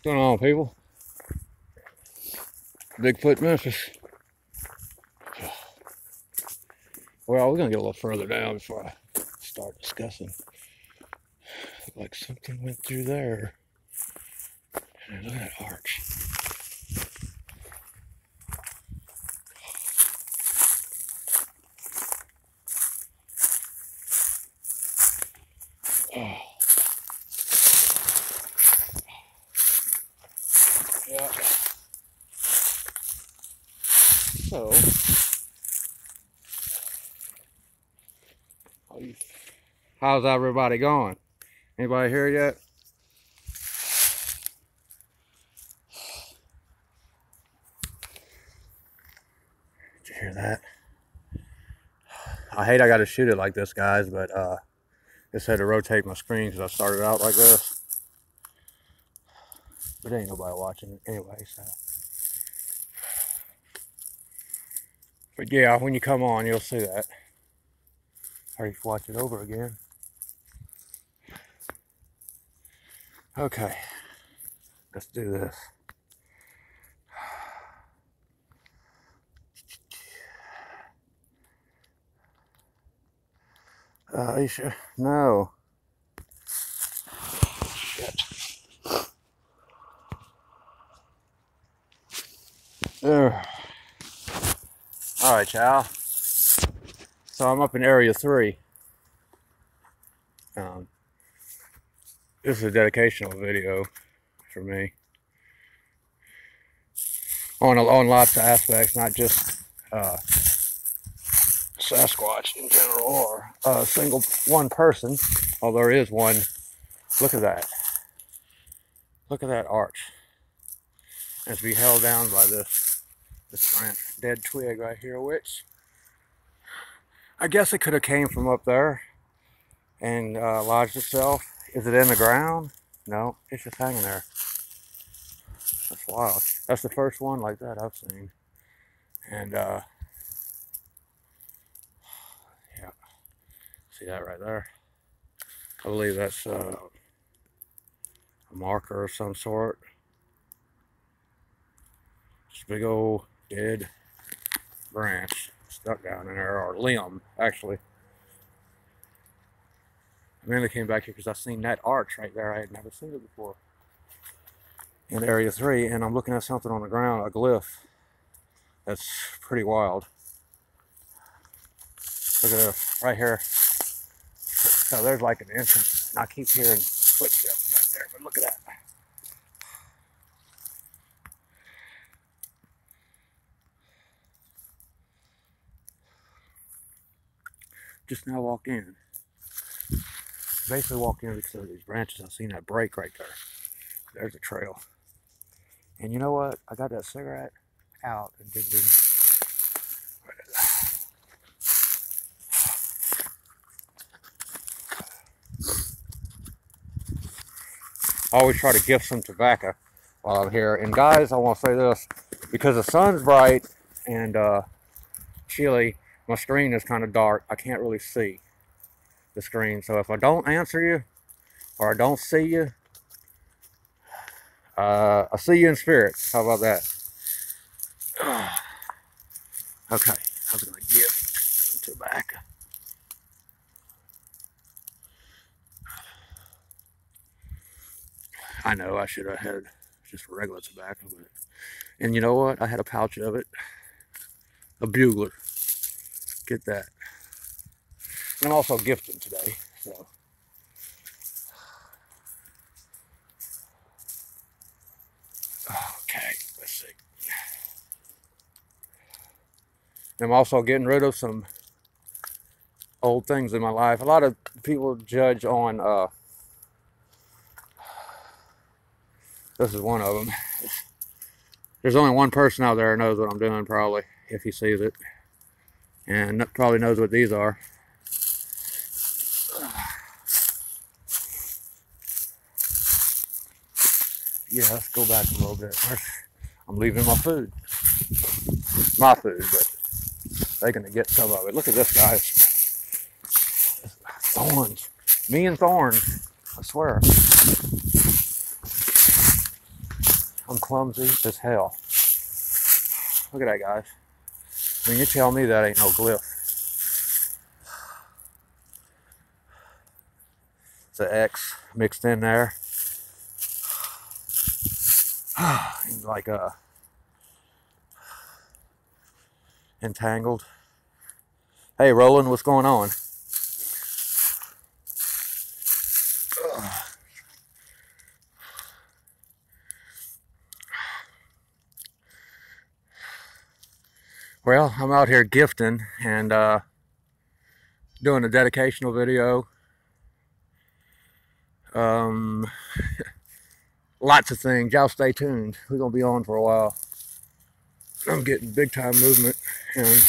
What's going on, people? Bigfoot Memphis. Well, we're gonna get a little further down before I start discussing. Look like something went through there. And look at that arch. Oh. Yeah. So, how's everybody going? Anybody here yet? Did you hear that? I hate I gotta shoot it like this, guys, but just had to rotate my screen because I started out like this. But ain't nobody watching it anyway, so. But yeah, when you come on, you'll see that. Or you can watch it over again. Okay, let's do this. You sure? No. Shit. There. All right, y'all. So I'm up in Area 3. This is a dedicational video for me on lots of aspects, not just Sasquatch in general or a single one person. Oh, there is one. Look at that. Look at that arch. And it's be held down by this branch, dead twig right here, which I guess it could have came from up there and lodged itself. Is it in the ground? No, it's just hanging there. That's wild. That's the first one like that I've seen. And yeah, see that right there? I believe that's a marker of some sort. Just a big old dead branch stuck down in there, or limb actually. I mainly came back here because I've seen that arch right there. I had never seen it before in Area 3, and I'm looking at something on the ground, a glyph. That's pretty wild. Look at this right here. So there's like an entrance, and I keep hearing footsteps right there, but look at that. Just now walked in. Basically walked in because of these branches. I've seen that break right there. There's a trail. And you know what? I got that cigarette out and didn't even. I always try to gift some tobacco while I'm here. And guys, I want to say this, because the sun's bright and chilly, my screen is kind of dark. I can't really see the screen. So if I don't answer you or I don't see you, I'll see you in spirit. How about that? Okay, I was going to gift some tobacco. I know I should have had just regular tobacco, but, and you know what? I had a pouch of it, a bugler. Get that. And I'm also gifting today, so. Okay, let's see. I'm also getting rid of some old things in my life. A lot of people judge on, this is one of them. There's only one person out there who knows what I'm doing, probably, if he sees it. And probably knows what these are. Yeah, let's go back a little bit. I'm leaving my food. My food, but they're gonna get some of it. Look at this, guys. Thorns. Me and thorns. I swear. I'm clumsy as hell. Look at that, guys. I mean, you tell me that ain't no glyph. It's an X mixed in there. Like entangled. Hey, Roland, what's going on? Well, I'm out here gifting and doing a dedicational video. Lots of things. Y'all stay tuned. We're gonna be on for a while. I'm getting big time movement and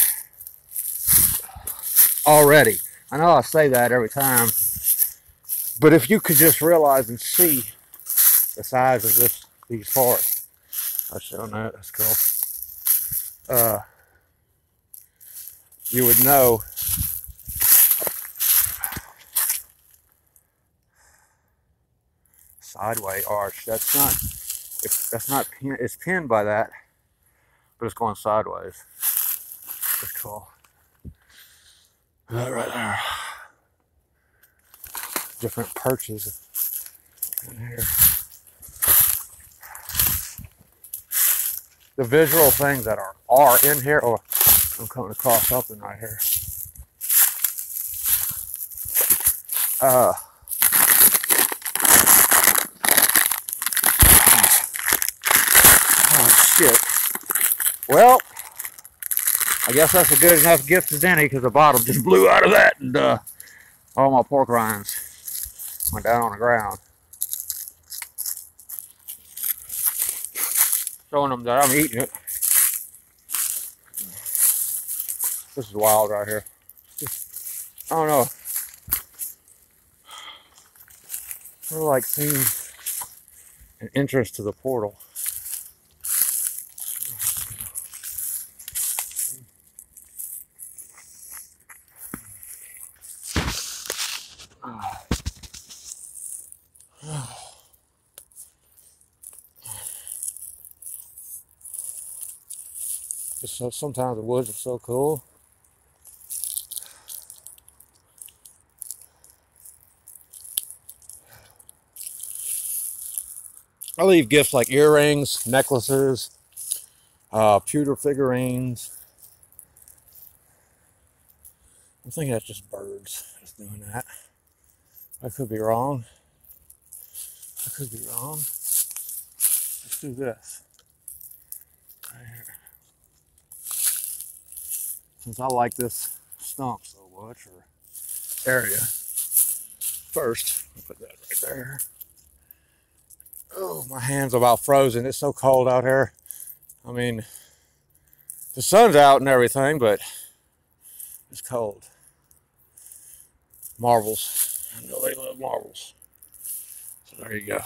already. I know I say that every time, but if you could just realize and see the size of these forests. I'll show that. That's cool. You would know. Sideway arch. That's not it's pinned by that, but it's going sideways. That's cool. That right there. Different perches in here. The visual things that are in here. Oh, I'm coming across something right here. Oh shit. Well, I guess that's a good enough gift as any, because the bottom just blew out of that and all my pork rinds went down on the ground. Showing them that I'm eating it. This is wild right here. I don't know. Sort of like seeing an entrance to the portal. Just so, sometimes the woods are so cool. I leave gifts like earrings, necklaces, pewter figurines. I think that's just birds that's doing that. I could be wrong. I could be wrong. Let's do this. Right here. Since I like this stump so much, or area, first, I'll put that right there. Oh, my hand's about frozen. It's so cold out here. I mean, the sun's out and everything, but it's cold. Marbles. I know they love marbles. So there you go.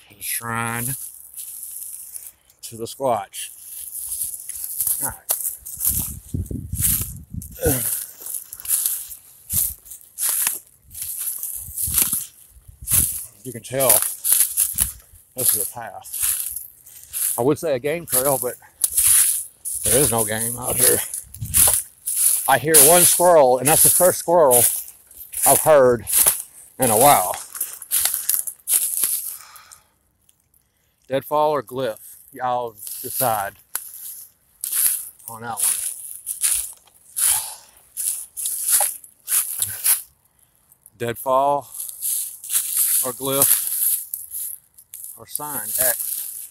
A shrine to the Squatch. All right. You can tell this is a path. I would say a game trail, but there is no game out here. I hear one squirrel, and that's the first squirrel I've heard in a while. Deadfall or glyph? Y'all decide on that one. Deadfall or glyph or sign X.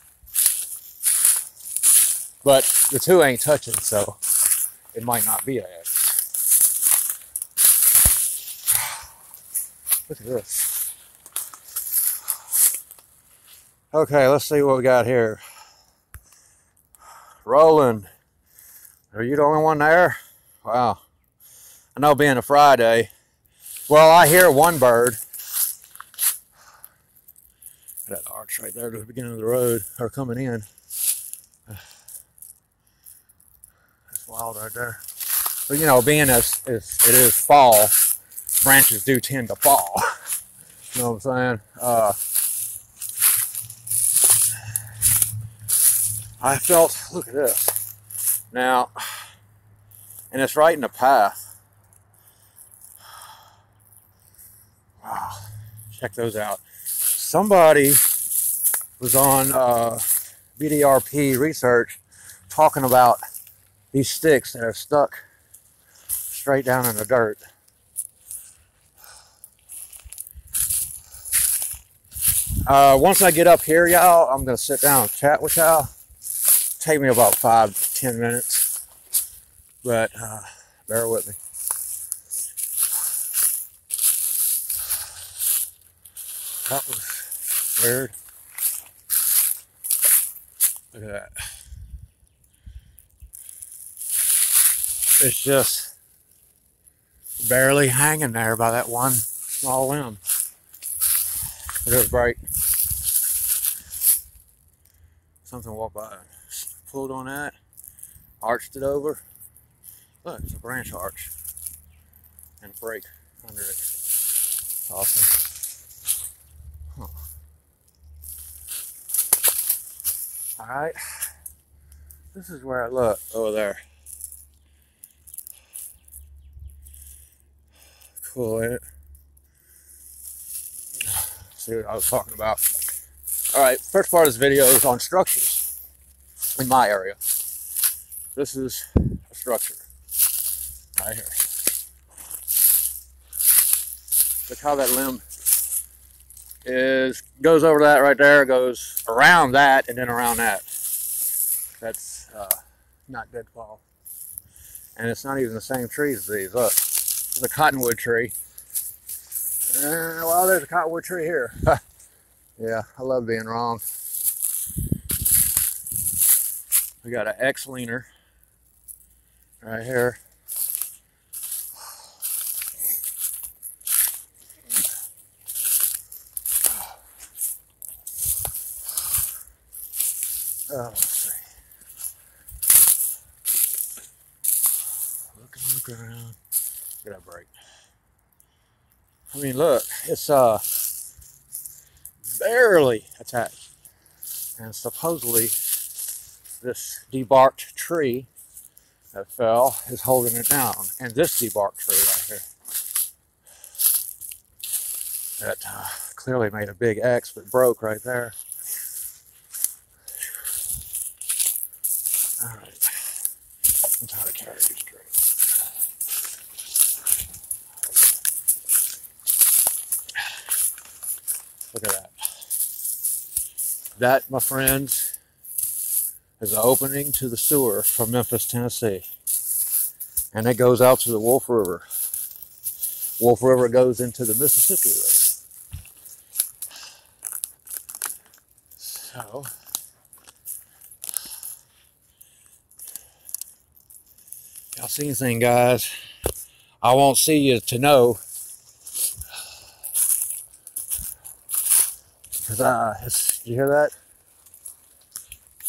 But the two ain't touching, so it might not be an X. Look at this. Okay, let's see what we got here. Roland, are you the only one there? Wow. I know being a Friday. Well, I hear one bird. That arch right there to the beginning of the road, or coming in. That's wild right there. But you know, being as it is fall, branches do tend to fall. You know what I'm saying? I felt, look at this. Now, and it's right in the path. Wow, check those out. Somebody was on BDRP research talking about these sticks that are stuck straight down in the dirt. Once I get up here, y'all, I'm gonna sit down and chat with y'all. Take me about 5 to 10 minutes, but bear with me. That was weird. Look at that. It's just barely hanging there by that one small limb. It was bright. Something walked by, pulled on that, arched it over. Look, it's a branch arch and a break under it. Awesome. Huh. All right, this is where I look over there. Cool, ain't it? See what I was talking about. All right, first part of this video is on structures in my area. This is a structure right here. Look how that limb goes over that right there, goes around that, and then around that. That's not deadfall. And it's not even the same tree as these. Look, there's a cottonwood tree. Well, there's a cottonwood tree here. Yeah, I love being wrong. We got an X leaner right here. Oh, let's see. Looking on the ground. Get that break. I mean, look, it's barely attached. And supposedly this debarked tree that fell is holding it down. And this debarked tree right here, that clearly made a big X but broke right there. All right, I'm tired of carrying these trees. Look at that. That, my friends, is an opening to the sewer from Memphis, Tennessee. And it goes out to the Wolf River. Wolf River goes into the Mississippi River. So, y'all see anything, guys? I won't see you to know. Because, you hear that?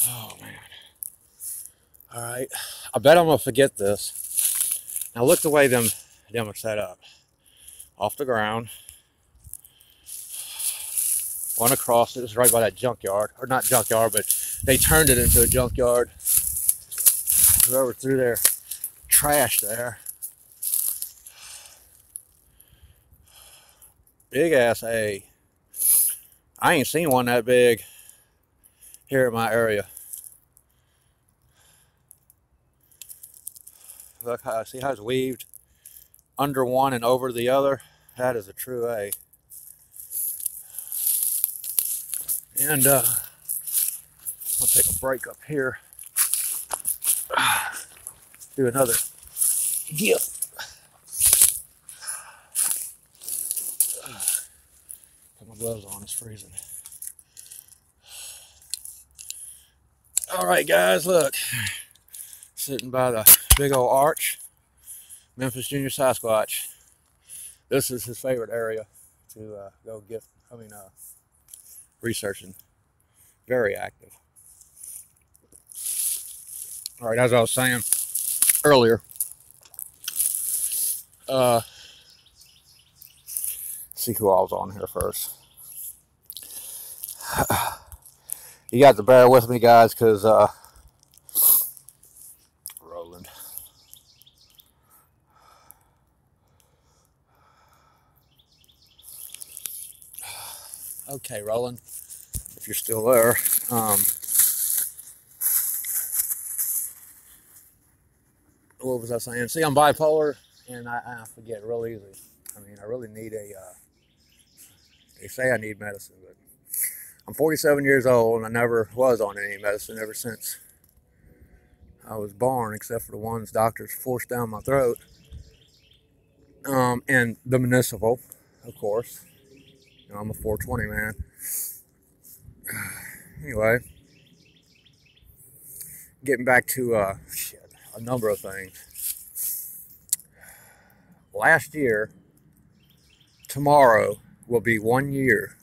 Oh, man. All right. I bet I'm going to forget this. Now, look the way them are set up. Off the ground. One across it. It's right by that junkyard. Or not junkyard, but they turned it into a junkyard. Whoever threw their trash there. Big ass A. I ain't seen one that big here in my area. Look how, see how it's weaved under one and over the other? That is a true A. And I'll take a break up here. Do another gift. Put my gloves on, it's freezing. All right, guys, look. Sitting by the big old arch, Memphis Junior Sasquatch. This is his favorite area to go researching. Very active. All right, as I was saying earlier, see who I was on here first. You got to bear with me, guys, because Okay, Roland, if you're still there. What was I saying? See, I'm bipolar, and I forget real easy. I mean, I really need a, they say I need medicine, but I'm 47 years old, and I never was on any medicine ever since I was born, except for the ones doctors forced down my throat. And the municipal, of course. You know, I'm a 420 man. Anyway, getting back to a number of things. Last year, tomorrow will be 1 year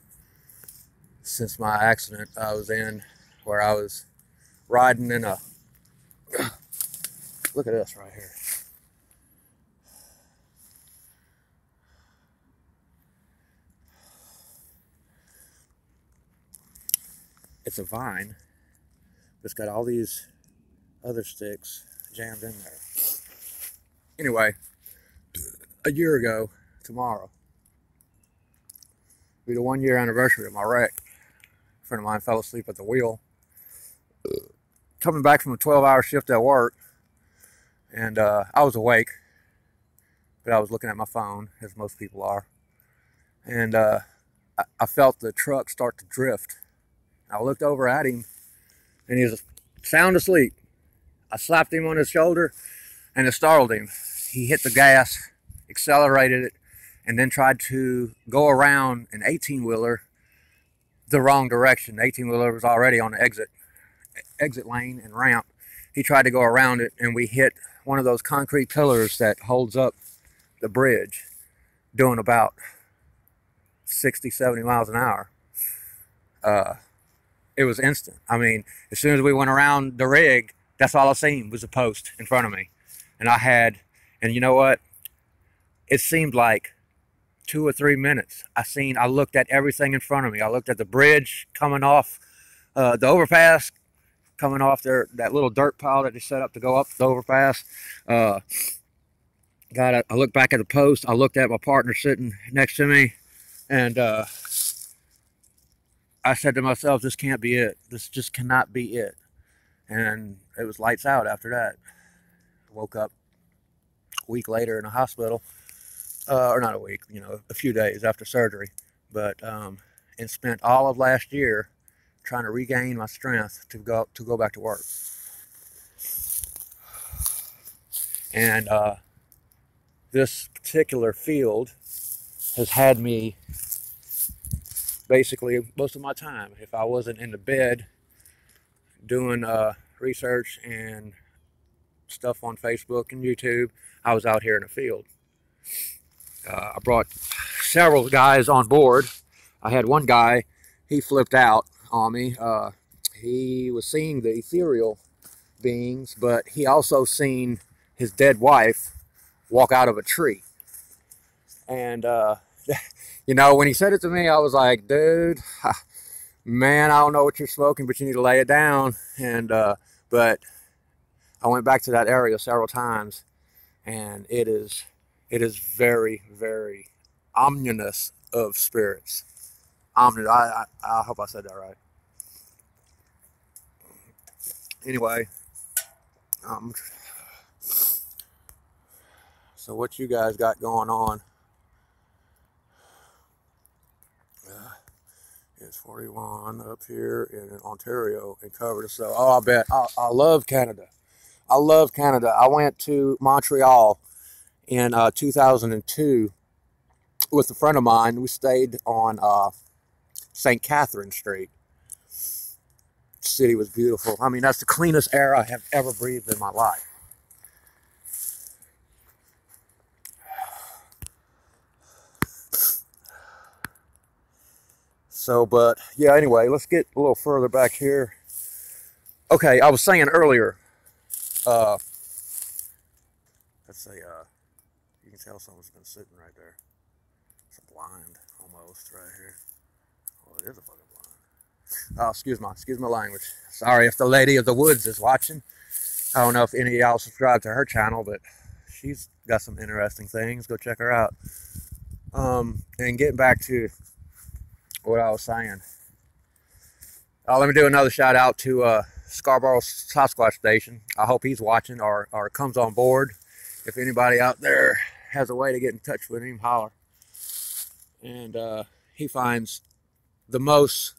since my accident I was in, where I was riding in a, look at this right here. It's a vine. It's got all these other sticks jammed in there. Anyway, a year ago, tomorrow, will be the 1 year anniversary of my wreck. A friend of mine fell asleep at the wheel. Coming back from a 12-hour shift at work, and I was awake, but I was looking at my phone, as most people are, and I felt the truck start to drift. I looked over at him, and he was sound asleep. I slapped him on his shoulder, and it startled him. He hit the gas, accelerated it, and then tried to go around an 18-wheeler the wrong direction. The 18-wheeler was already on the exit lane and ramp. He tried to go around it, and we hit one of those concrete pillars that holds up the bridge, doing about 60, 70 miles an hour. It was instant. I mean, as soon as we went around the rig, that's all I seen was a post in front of me. And you know what? It seemed like 2 or 3 minutes. I looked at everything in front of me. I looked at the bridge coming off the overpass, coming off there, that little dirt pile that they set up to go up the overpass. I looked back at the post. I looked at my partner sitting next to me, and I said to myself, this can't be it. This just cannot be it. And it was lights out after that. I woke up a week later in a hospital, or not a week, you know, a few days after surgery. But and spent all of last year trying to regain my strength to go back to work. And this particular field has had me basically most of my time. If I wasn't in the bed doing research and stuff on Facebook and YouTube, I was out here in the field. I brought several guys on board. I had one guy, he flipped out on me. He was seeing the ethereal beings, but he also seen his dead wife walk out of a tree. And you know, when he said it to me, I was like, dude, man, I don't know what you're smoking, but you need to lay it down. And but I went back to that area several times, and it is very, very ominous of spirits. Ominous. I hope I said that right. Anyway, so what you guys got going on? It's 41 up here in Ontario and covered. So, oh, I bet. I love Canada. I love Canada. I went to Montreal in 2002 with a friend of mine. We stayed on St. Catherine Street. The city was beautiful. I mean, that's the cleanest air I have ever breathed in my life. So, but yeah, anyway, let's get a little further back here. Okay, I was saying earlier, let's say, you can tell someone's been sitting right there. It's a blind almost right here. Well, it is a fucking blind. Oh, excuse my language. Sorry if the lady of the woods is watching. I don't know if any of y'all subscribe to her channel, but she's got some interesting things. Go check her out. And getting back to what I was saying. Let me do another shout out to Scarborough Sasquatch Station. I hope he's watching or comes on board. If anybody out there has a way to get in touch with him, holler. And he finds the most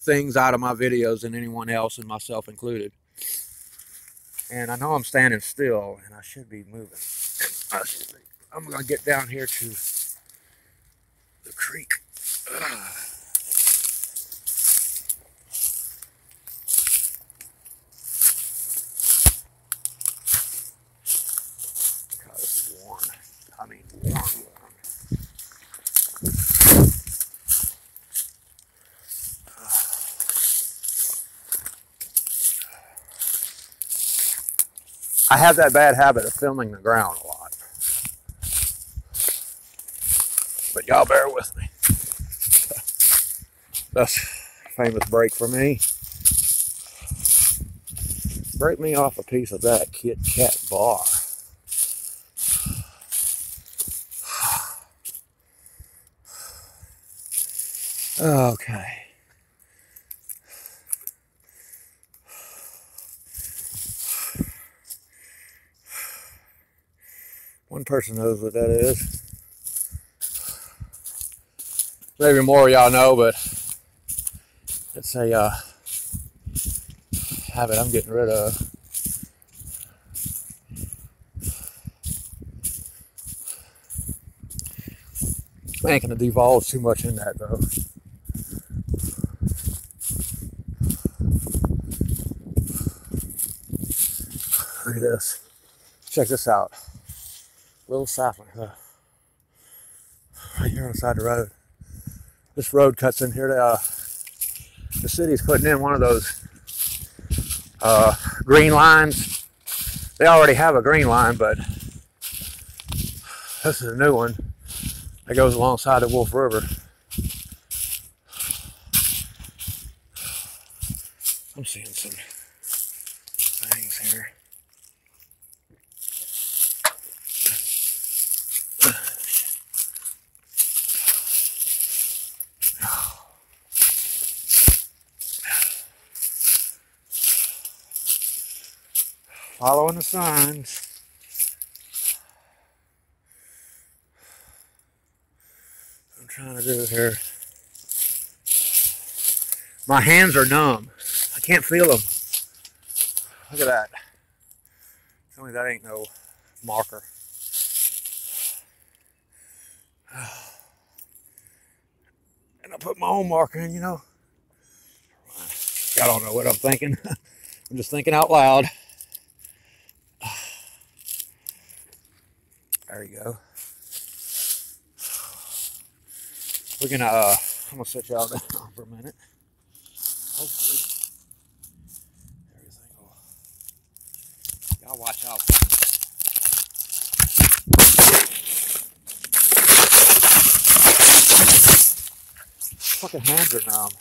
things out of my videos than anyone else, and myself included. And I know I'm standing still, and I should be moving. I'm going to get down here to the creek. I have that bad habit of filming the ground a lot. But y'all bear with me. That's a famous break for me. Break me off a piece of that Kit Kat bar. Okay. One person knows what that is. Maybe more of y'all know, but it's a habit I'm getting rid of. I ain't gonna divulge too much in that though. Look at this. Check this out. Little sapling, right here on the side of the road. This road cuts in here. The city's putting in one of those green lines. They already have a green line, but this is a new one that goes alongside the Wolf River. I'm seeing some things here. Following the signs. I'm trying to do here. My hands are numb. I can't feel them. Look at that. Tell me that ain't no marker. And I put my own marker in, you know. I don't know what I'm thinking. I'm just thinking out loud. There you go. We're gonna, I'm gonna sit y'all down for a minute. Hopefully, everything will, y'all watch out. Fucking hands are numb.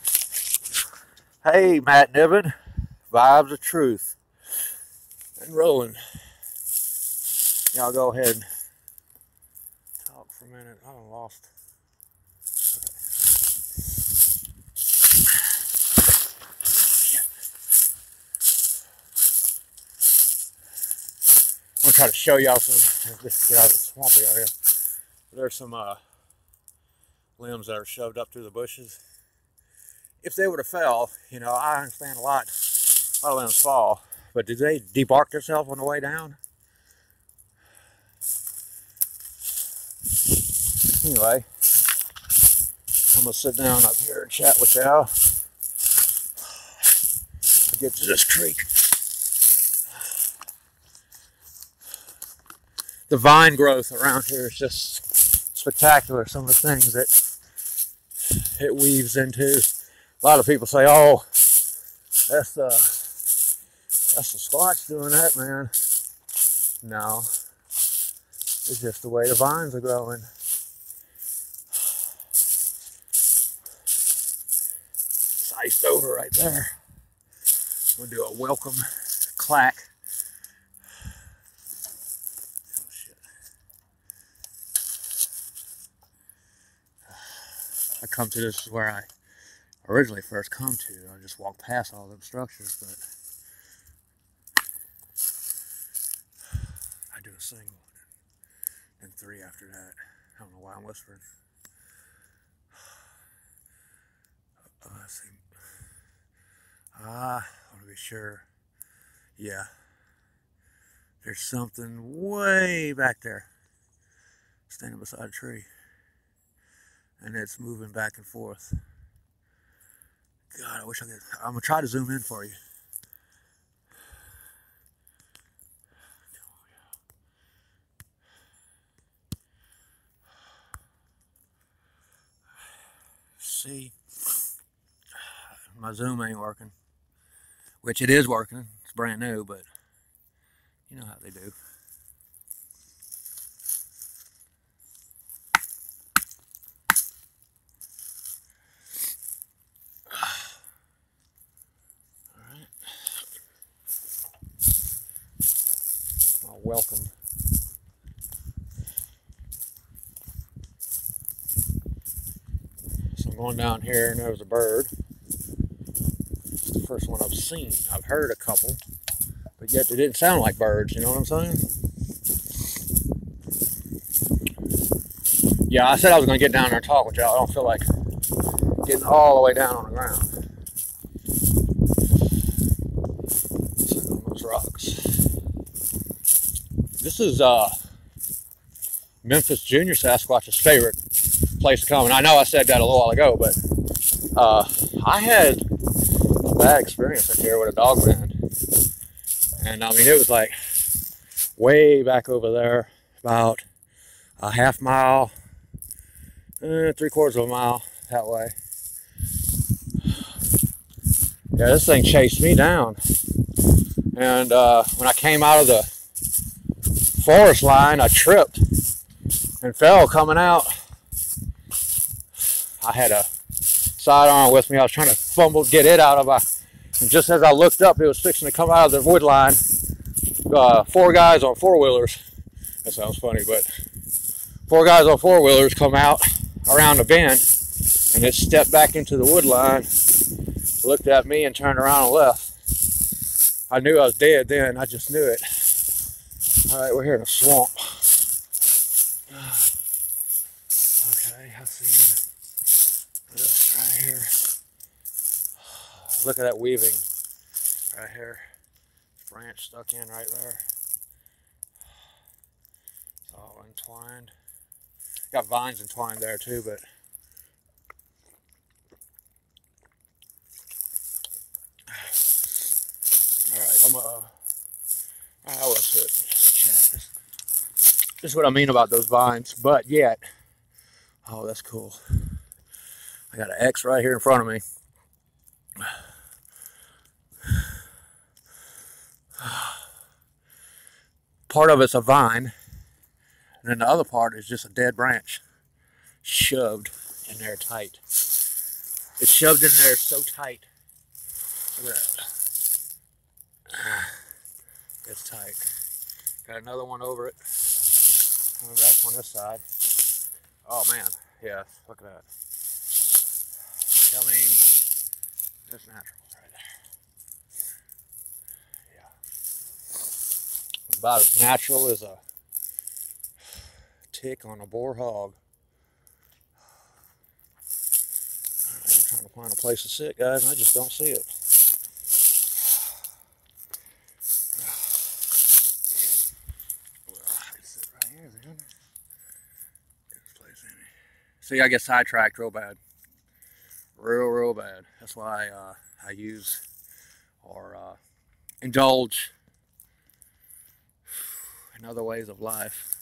Hey, Matt Niven, vibes of truth. And rolling. Y'all go ahead and talk for a minute. I'm lost. I'm gonna try to show y'all some, just get out of the swampy area. There's some limbs that are shoved up through the bushes. If they would have fell, you know, I understand a lot of limbs fall, but did they debark themselves on the way down? Anyway, I'm gonna sit down up here and chat with y'all. Get to this creek. The vine growth around here is just spectacular. Some of the things that it weaves into. A lot of people say, "Oh, that's the squatch doing that, man." No, it's just the way the vines are growing. It's iced over right there. I'm gonna do a welcome clack. I come to this is where I originally first come to. I just walked past all them structures, but I do a single and 3 after that. I don't know why I'm whispering. Let's see. I want to be sure. Yeah. There's something way back there standing beside a tree. And it's moving back and forth. God, I wish I could. I'm going to try to zoom in for you. See? My zoom ain't working. Which it is working. It's brand new, but you know how they do. Alright. My welcome. So I'm going down here and there's a bird. It's the first one I've seen. I've heard a couple, but yet they didn't sound like birds, you know what I'm saying? Yeah, I said I was going to get down there and talk with y'all. I don't feel like getting all the way down on the ground. Sitting on those rocks. This is Memphis Junior Sasquatch's favorite place to come. And I know I said that a little while ago, but I had a bad experience up here with a dog band. And I mean, it was like way back over there, about a half mile, 3/4 of a mile that way. Yeah, this thing chased me down. And when I came out of the forest line, I tripped and fell coming out. I had a sidearm with me. I was trying to get it out of my, and just as I looked up, it was fixing to come out of the wood line. 4 guys on 4-wheelers. That sounds funny, but 4 guys on 4-wheelers come out around the bend, and it stepped back into the wood line, looked at me, and turned around and left. I knew I was dead then. I just knew it. All right, we're here in a swamp. Okay, I see this right here. Look at that weaving right here. Branch stuck in right there. It's all entwined. Got vines entwined there too, but all right, I will sit chat. This is what I mean about those vines, but yet, oh, that's cool. I got an X right here in front of me. Part of it's a vine, and then the other part is just a dead branch shoved in there tight. It's shoved in there so tight. Look at that. It's tight. Got another one over it. Coming back on this side. Oh man, yeah, look at that. I mean, it's natural right there. Yeah. About as natural as a tick on a boar hog. Right, I'm trying to find a place to sit, guys, and I just don't see it. See, I get sidetracked real bad. Real bad. That's why I use or indulge in other ways of life.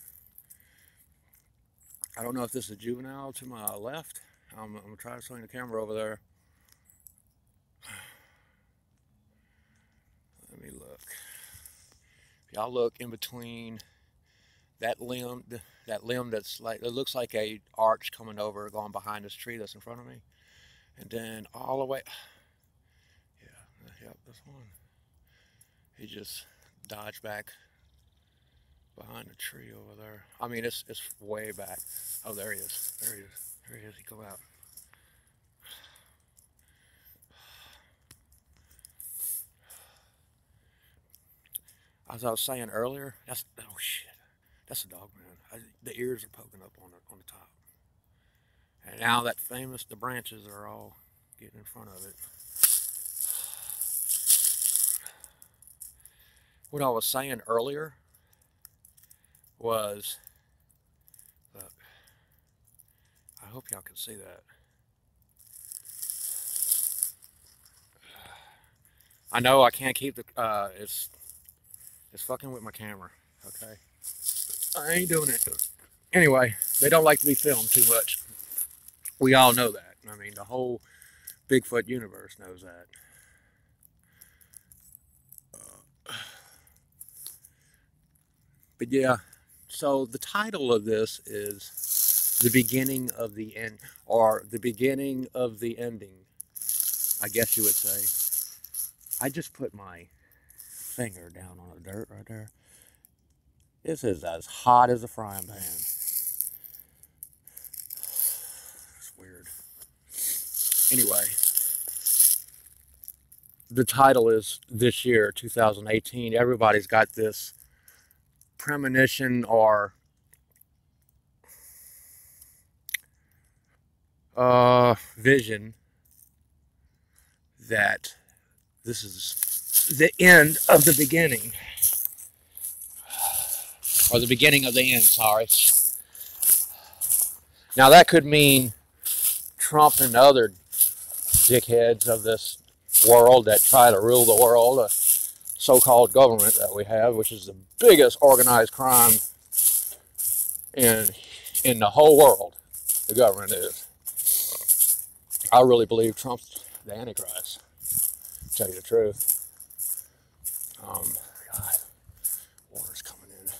I don't know if this is a juvenile to my left. I'm going to try to swing the camera over there. Let me look. If y'all look in between that limb that's like, it looks like a arch coming over, going behind this tree that's in front of me. And then all the way, yep, this one. He just dodged back behind the tree over there. I mean, it's way back. Oh, there he is. There he is. There he is. He come out. As I was saying earlier, oh shit, that's a dog, man. The ears are poking up on the top, and now that the branches are all getting in front of it. What I was saying earlier was, look, I hope y'all can see that. I know I can't keep the, it's fucking with my camera, okay? I ain't doing it. Anyway, they don't like to be filmed too much. We all know that. I mean, the whole Bigfoot universe knows that. But yeah, so the title of this is The Beginning of the End, or The Beginning of the Ending, I guess you would say. I just put my finger down on the dirt right there. This is as hot as a frying pan. It's weird. Anyway, the title is this year, 2018. Everybody's got this premonition or vision that this is the end of the beginning, or the beginning of the end, sorry. Now that could mean Trump and other dickheads of this world that try to rule the world, a so-called government that we have, which is the biggest organized crime in the whole world. The government is. I really believe Trump's the Antichrist, to tell you the truth. God, water's coming in.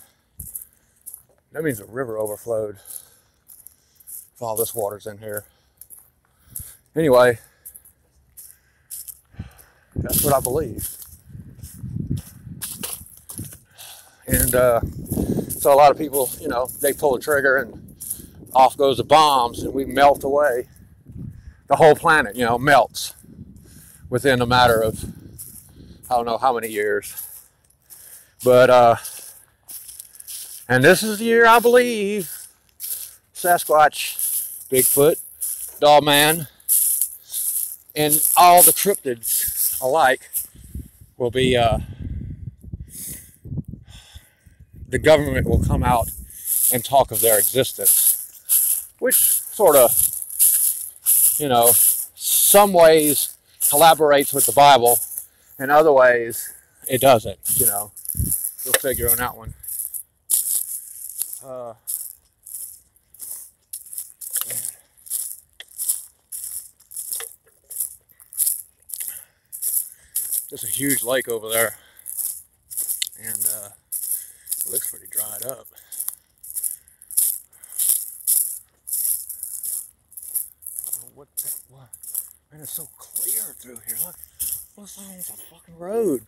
That means the river overflowed if all this water's in here. Anyway, that's what I believe. And so a lot of people, you know, they pull the trigger and off goes the bombs and we melt away. The whole planet, you know, melts within a matter of, I don't know how many years. But, and this is the year, I believe, Sasquatch, Bigfoot, Dollman, and all the cryptids alike will be, the government will come out and talk of their existence, which sort of, you know, some ways collaborates with the Bible, and other ways it doesn't, you know. You'll figure on that one. There's a huge lake over there, and it looks pretty dried up. What? Man, it's so clear through here. Look, what's almost a fucking road.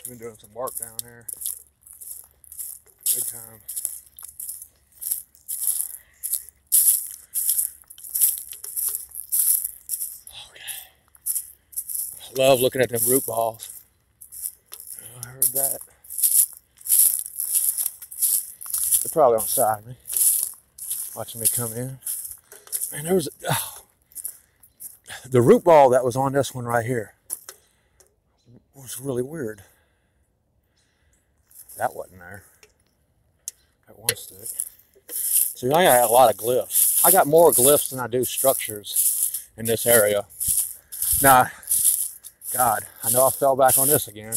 Been doing some work down here, big time. Okay. Love looking at them root balls. I heard that. They're probably on side of me, watching me come in. Man, there was the root ball that was on this one right here was really weird. That wasn't there. That one stick. See, I got a lot of glyphs. I got more glyphs than I do structures in this area. Now, God, I know I fell back on this again.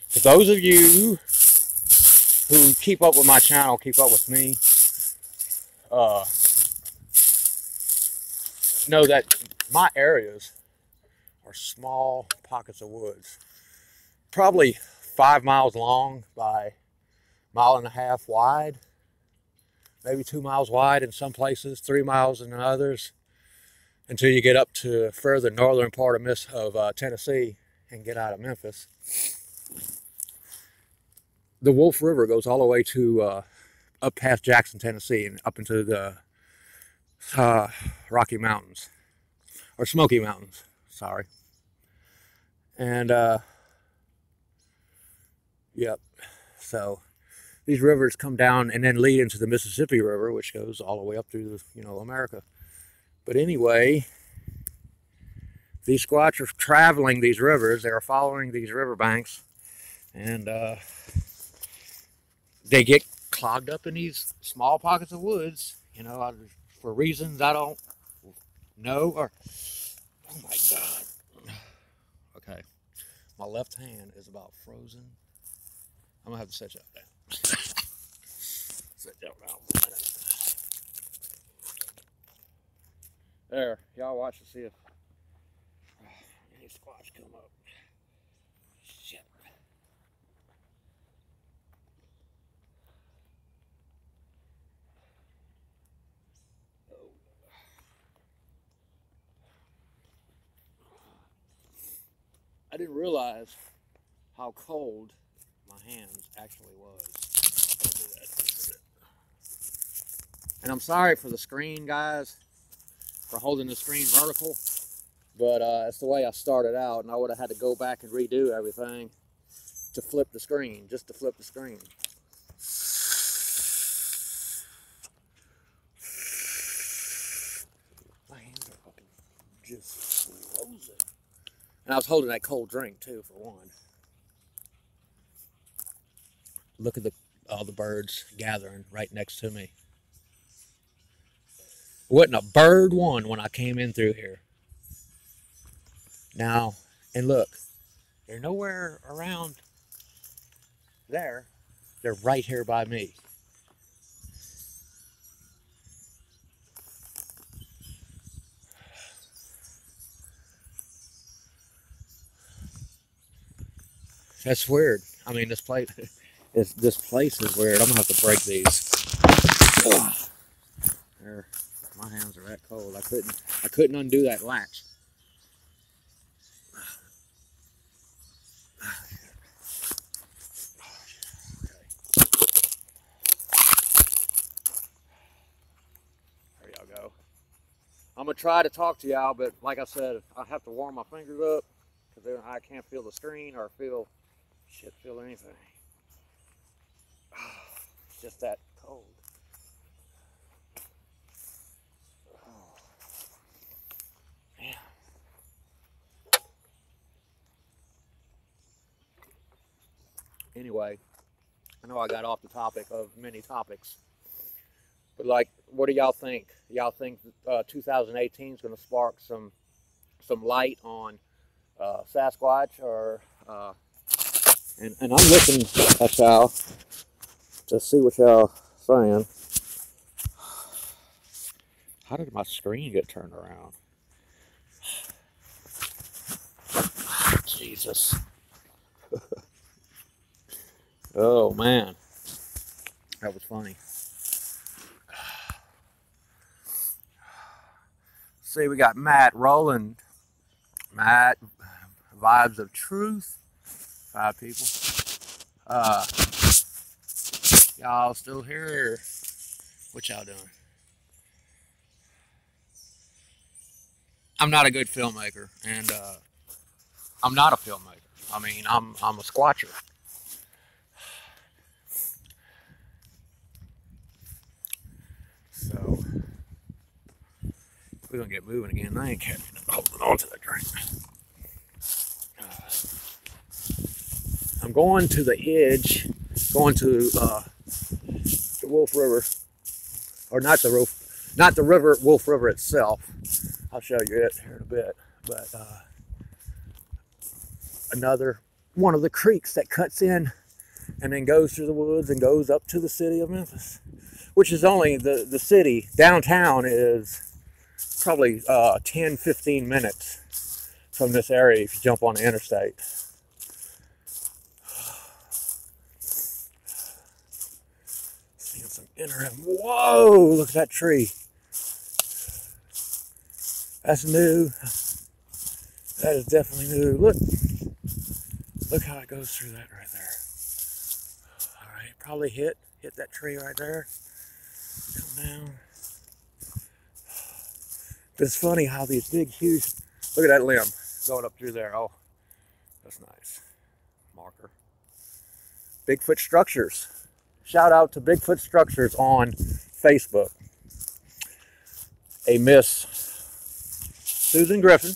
For those of you who keep up with my channel, keep up with me, know that my areas are small pockets of woods, probably 5 miles long by 1.5 miles wide, maybe 2 miles wide in some places, 3 miles in others, until you get up to further northern part of Tennessee and get out of Memphis. The Wolf River goes all the way to up past Jackson, Tennessee, and up into the Rocky Mountains, or Smoky Mountains. Sorry. And, yep. So these rivers come down and then lead into the Mississippi River, which goes all the way up through, America. But anyway, these squats are traveling these rivers. They are following these riverbanks, and they get clogged up in these small pockets of woods, for reasons I don't know. Or, oh my God. Okay, my left hand is about frozen. I'm gonna have to set that down. Set that down for a minute. There, y'all watch to see if any squash come up. Shit. Oh. I didn't realize how cold my hands actually was. And I'm sorry for the screen, guys, for holding the screen vertical, but that's the way I started out, and I would have had to go back and redo everything to flip the screen, just to flip the screen. My hands are fucking just frozen. And I was holding that cold drink too, for one. Look at all the birds gathering right next to me. Wasn't a bird one when I came in through here. Now, and look, they're nowhere around there. They're right here by me. That's weird. I mean, this place is weird. I'm gonna have to break these. Ugh. There, my hands are that cold. I couldn't undo that latch. There y'all go. I'm gonna try to talk to y'all, but like I said, I have to warm my fingers up because I can't feel the screen or feel anything. It's just that cold. Oh, man. Anyway, I know I got off the topic of many topics, but like, what do y'all think? Y'all think 2018 is going to spark some light on Sasquatch, or and I'm looking at y'all to see what y'all saying. How did my screen get turned around? Jesus. Oh man, that was funny. See, we got Matt Roland. Matt, Vibes of Truth. 5 people. Y'all still here? What y'all doing? I'm not a good filmmaker, and I'm not a filmmaker. I mean, I'm a squatcher. So we're gonna get moving again. I ain't holding on to that drink. I'm going to the edge, going to the Wolf River, or not the river, Wolf River itself. I'll show you it here in a bit, but another one of the creeks that cuts in and then goes through the woods and goes up to the city of Memphis, which is only the city. Downtown is probably 10-15 minutes from this area if you jump on the interstate. Seeing some interesting. Whoa! Look at that tree. That's new. That is definitely new. Look how it goes through that right there. All right, probably hit that tree right there. Come down. But it's funny how these big, huge. Look at that limb. going up through there. Oh, that's nice. Marker. Bigfoot Structures. Shout out to Bigfoot Structures on Facebook. A Miss Susan Griffin,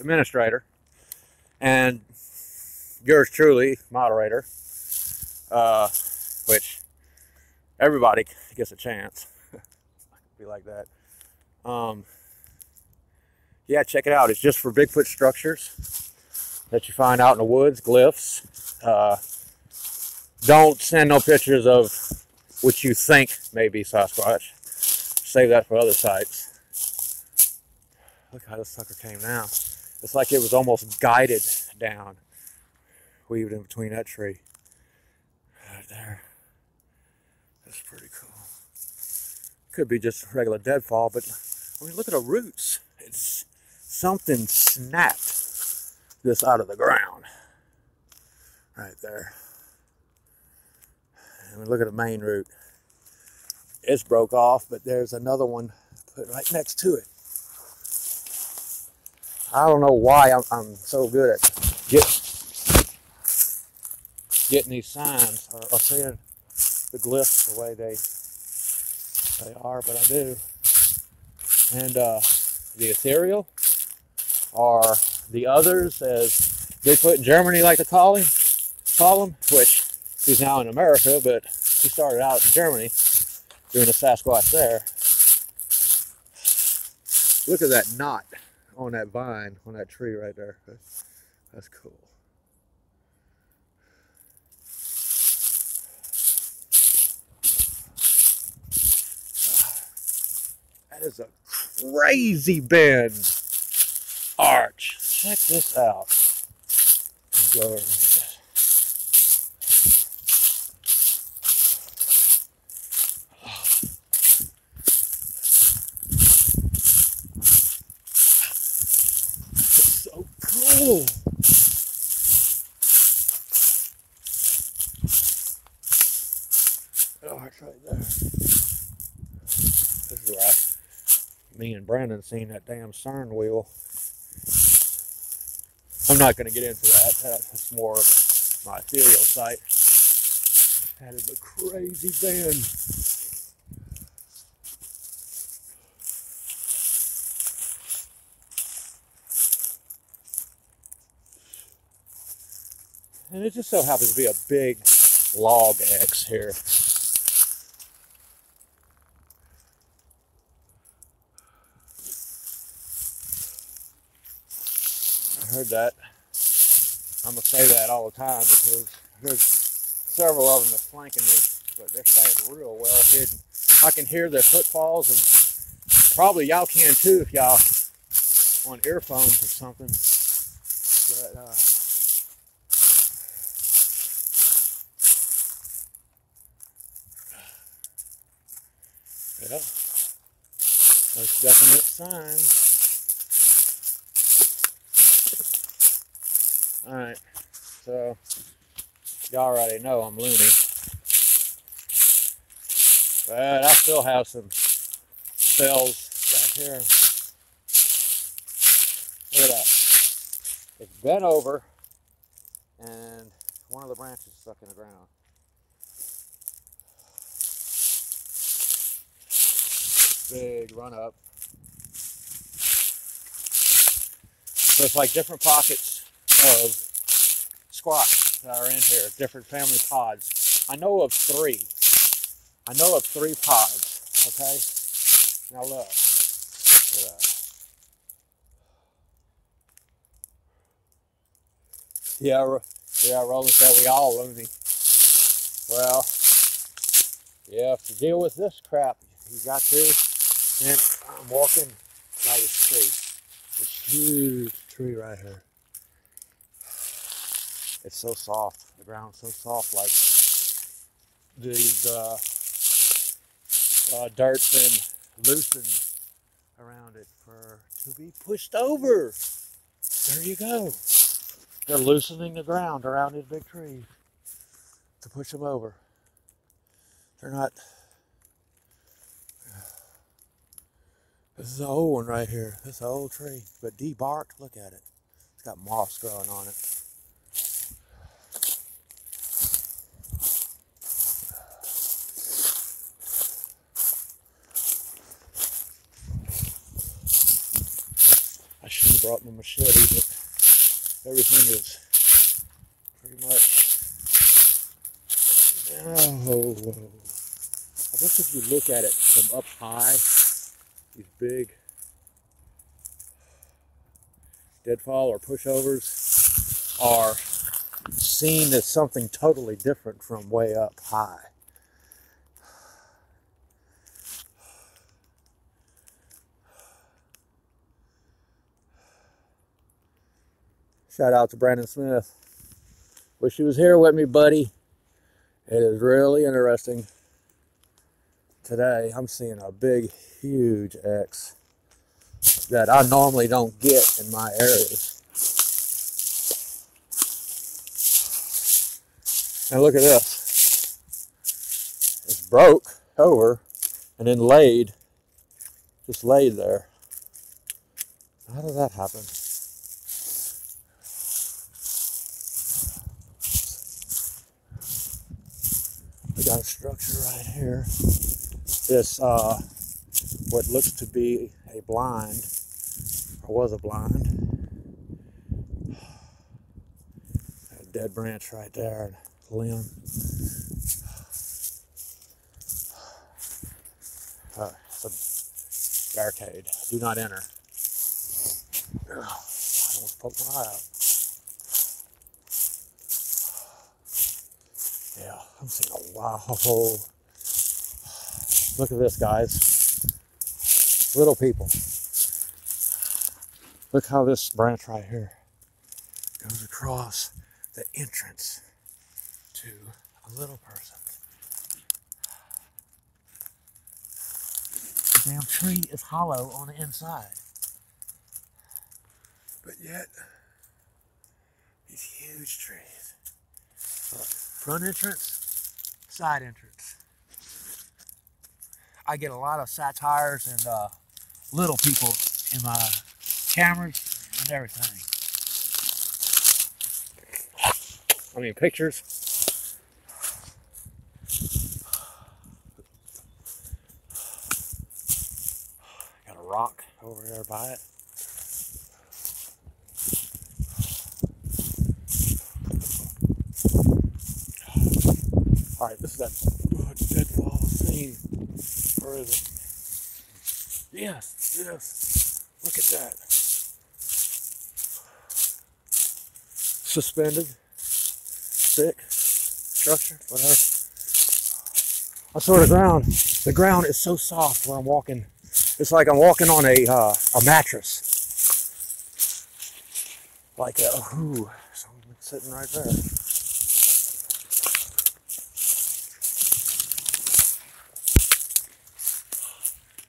administrator, and yours truly, moderator, which everybody gets a chance. Be like that. Yeah, check it out. It's just for Bigfoot structures that you find out in the woods, glyphs. Don't send no pictures of what you think may be Sasquatch. Save that for other sites. Look how this sucker came down. It's like it was almost guided down. Weaved in between that tree. Right there. That's pretty cool. Could be just regular deadfall, but I mean, look at the roots. It's something snapped this out of the ground. Right there. And we look at the main root. It's broke off, but there's another one put right next to it. I don't know why I'm so good at getting these signs or seeing the glyphs the way they are, but I do. And the ethereal, or the others, as Bigfoot in Germany like to call them, which he's now in America, but he started out in Germany doing a Sasquatch there. Look at that knot on that vine, on that tree right there. That's cool. That is a crazy bend arch. Check this out. Go over like this. It's so cool. That arch right there. This is where me and Brandon seen that damn CERN wheel. I'm not going to get into that. That's more of my ethereal site. That is a crazy bend. And it just so happens to be a big log X here. I heard that. I'm going to say that all the time because there's several of them that's flanking me, but they're staying real well hidden. I can hear their footfalls, and probably y'all can too if y'all on earphones or something. But yeah, there's definite signs. Alright, so y'all already know I'm loony. But I still have some cells back here. Look at that. It's bent over and one of the branches stuck in the ground. Big run up. So it's like different pockets of squash that are in here, different family pods. I know of three. I know of 3 pods, okay? Now look. Look at that. Yeah, Roland said we all loony. Well, yeah, to deal with this crap, you got to. And I'm walking by this tree. This huge tree right here. It's so soft. The ground's so soft, like these dirt's been loosened around it to be pushed over. There you go. They're loosening the ground around these big trees to push them over. They're not. This is an old one right here. This is an old tree, but debarked. Look at it. It's got moss growing on it. I should have brought my machete, but everything is pretty much. Oh, I guess if you look at it from up high, these big deadfall or pushovers are seen as something totally different from way up high. Shout out to Brandon Smith. Wish he was here with me, buddy. It is really interesting. Today I'm seeing a big, huge X that I normally don't get in my areas. And look at this. It's broke over and then laid, just laid there. How did that happen? We got a structure right here. This, what looks to be a blind, or was a blind. A dead branch right there, and limb. It's a barricade. Do not enter. I almost poked my eye out. Yeah, I'm seeing a wow. Look at this, guys. Little people. Look how this branch right here goes across the entrance to a little person. The damn tree is hollow on the inside. But yet, these huge trees. Look, front entrance, side entrance. I get a lot of satires and little people in my cameras and everything. I mean, pictures. Got a rock over there by it. All right, this is that deadfall scene. Where is it? Yes, yes. Look at that. Suspended, thick structure, whatever. I saw the ground. The ground is so soft where I'm walking. It's like I'm walking on a mattress. Like someone sitting right there.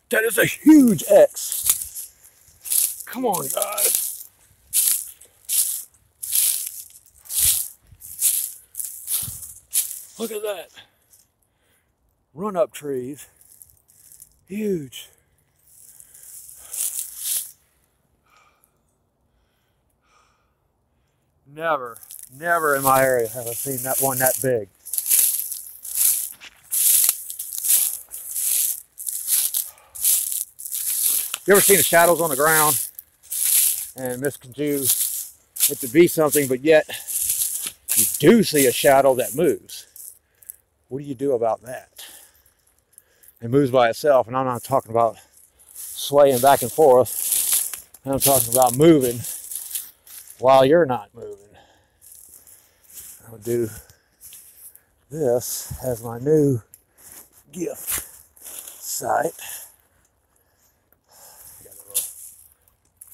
That is a huge X. Come on, guys. Look at that. Run-up trees. Huge. Never in my area have I seen that one that big. You ever seen the shadows on the ground and misconstrue it to be something, but yet you do see a shadow that moves? What do you do about that? It moves by itself, and I'm not talking about swaying back and forth. I'm talking about moving while you're not moving. I'll do this as my new gift site.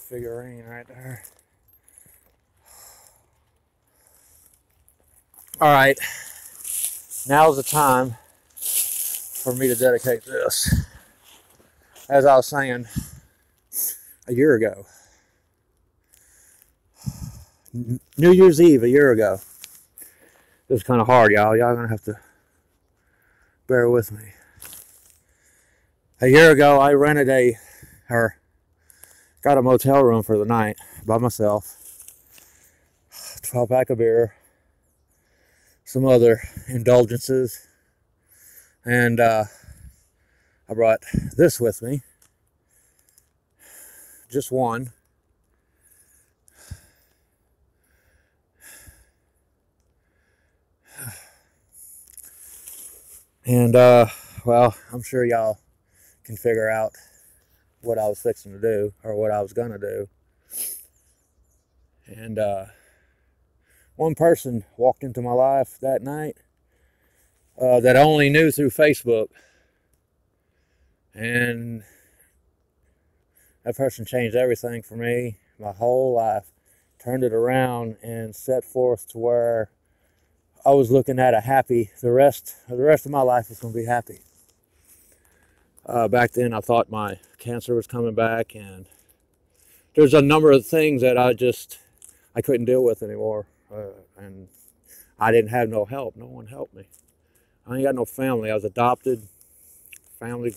Figurine right there. All right, now's the time for me to dedicate this. As I was saying a year ago, New Year's Eve a year ago. It was kind of hard, y'all. Y'all gonna have to bear with me. A year ago, I got a motel room for the night by myself. 12-pack of beer, some other indulgences, and I brought this with me. Just one. And well, I'm sure y'all can figure out what I was fixing to do, or what I was gonna do. And one person walked into my life that night that I only knew through Facebook, and that person changed everything for me, my whole life, turned it around and set forth to where I was looking at a happy, the rest of my life was going to be happy. Back then I thought my cancer was coming back, and there's a number of things that I couldn't deal with anymore. And I didn't have no help. No one helped me. I ain't got no family. I was adopted. Family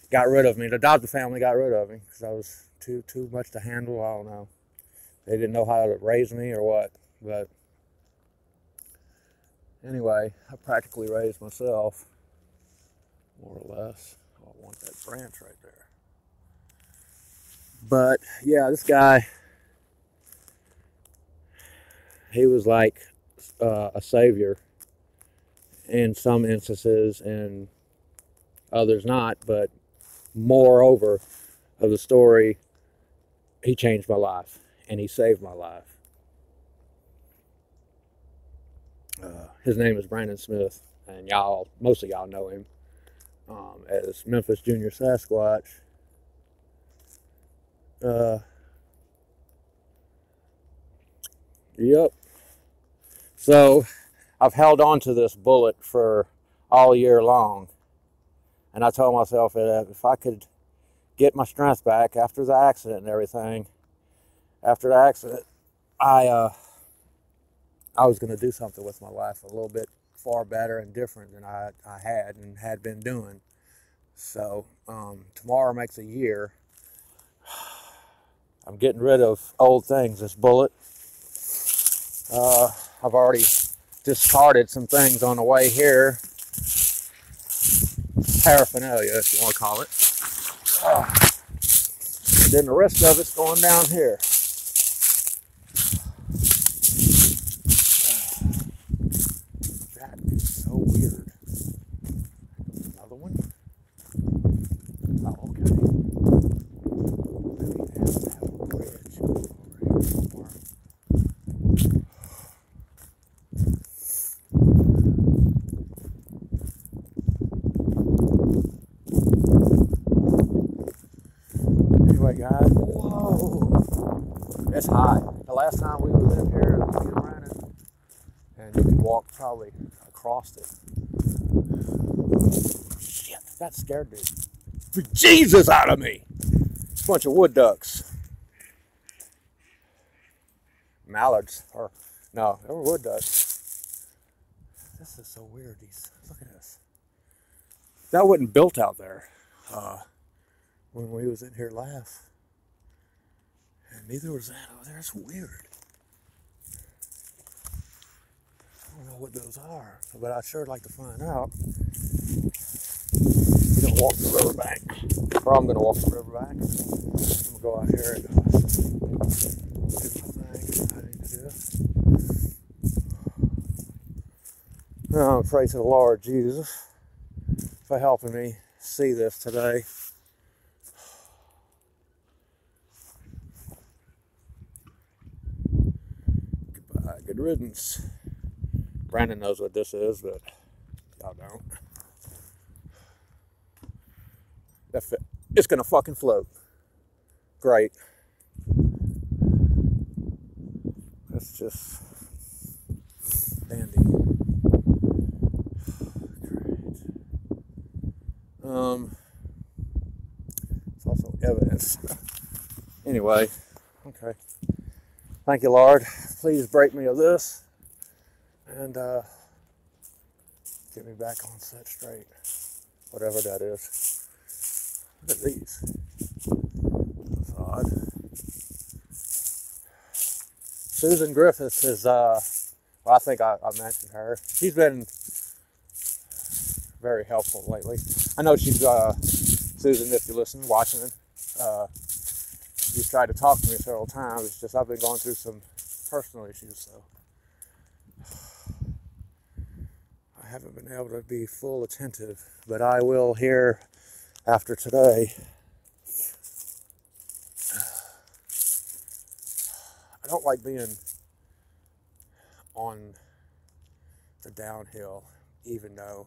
got rid of me. The adopted family got rid of me because I was too much to handle. I don't know. They didn't know how to raise me or what. But anyway, I practically raised myself, more or less. Oh, I want that branch right there. But yeah, this guy, he was like a savior in some instances and others not. But moreover of the story, he changed my life and he saved my life. His name is Brandon Smith, and most of y'all know him as Memphis Junior Sasquatch. Yep. So I've held on to this bullet for all year long, and I told myself that if I could get my strength back after the accident and everything, after the accident, I was going to do something with my life a little bit far better and different than I had been doing. So tomorrow makes a year. I'm getting rid of old things. This bullet. I've already discarded some things on the way here. Paraphernalia, if you want to call it. And then the rest of it's going down here. That is so weird. Another one? Oh, okay. Maybe they have to have a bridge over here somewhere. Anyway, guys, whoa! It's high. The last time we was in here, me and Brandon, and you could walk probably across it. Shit, that scared the Jesus out of me. Bunch of wood ducks. Mallards, or no, they were wood ducks. This is so weird. Look at this. That wasn't built out there when we was in here last, and neither was that over there. It's weird. I don't know what those are, but I'd sure like to find out. We're gonna walk the riverbank, or I'm gonna walk the riverbank. I'm gonna go out here and do my thing I need to do. I'm praying to the Lord Jesus for helping me see this today. Goodbye, good riddance. Brandon knows what this is, but y'all don't. It's gonna fucking float. Great. That's just dandy. Great. It's also evidence. Anyway, okay. Thank you, Lord. Please break me of this and get me back on set straight. Whatever that is. Look at these. That's odd. Susan Griffiths is, well, I think I mentioned her. She's been very helpful lately. I know she's, Susan, if you're listening, watching it, she's tried to talk to me several times. It's just I've been going through some personal issues, so I haven't been able to be full attentive, but I will here after today. I don't like being on the downhill, even though,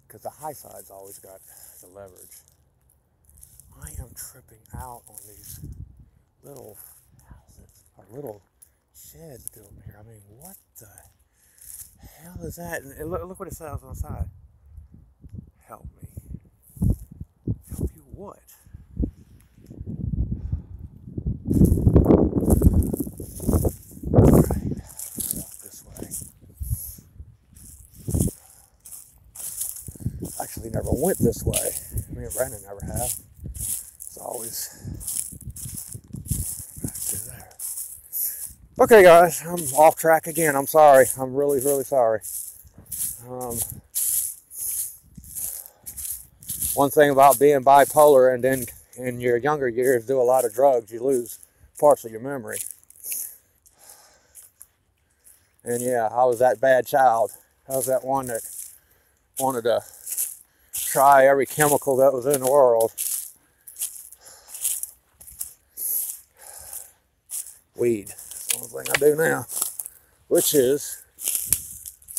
because the high side's always got the leverage. I am tripping out on these little houses, or little sheds built here. I mean, what the hell is that? And look what it says on the side. Help me. Help you what? Alright, this way. Actually never went this way. Me and Brandon never have. It's always back through there. Okay guys, I'm off track again. I'm sorry. I'm really, really sorry. One thing about being bipolar and then in your younger years do a lot of drugs, you lose parts of your memory. And yeah, I was that bad child. I was that one that wanted to try every chemical that was in the world. Weed. That's the only thing I do now. Which is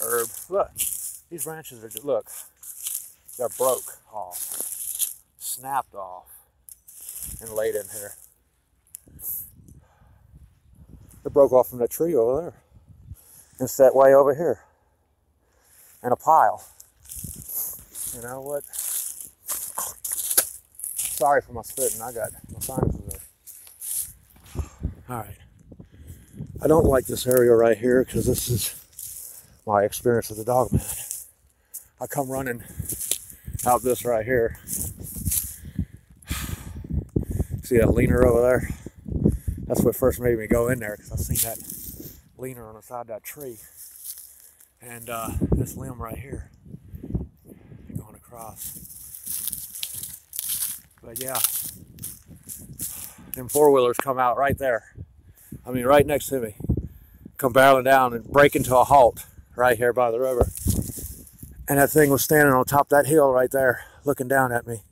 herb. Look, these branches are just, look, they're broke off, snapped off, and laid in here. They broke off from that tree over there. And it's that way over here. And a pile. You know what? Sorry for my spitting. I got my sinuses there. Alright. I don't like this area right here because this is my experience as a dog man. I come running out this right here. See that leaner over there? That's what first made me go in there, because I seen that leaner on the side of that tree. And this limb right here going across. But yeah, them four-wheelers come out right there. I mean, right next to me. Come barreling down and break into a halt right here by the river. And that thing was standing on top of that hill right there, looking down at me.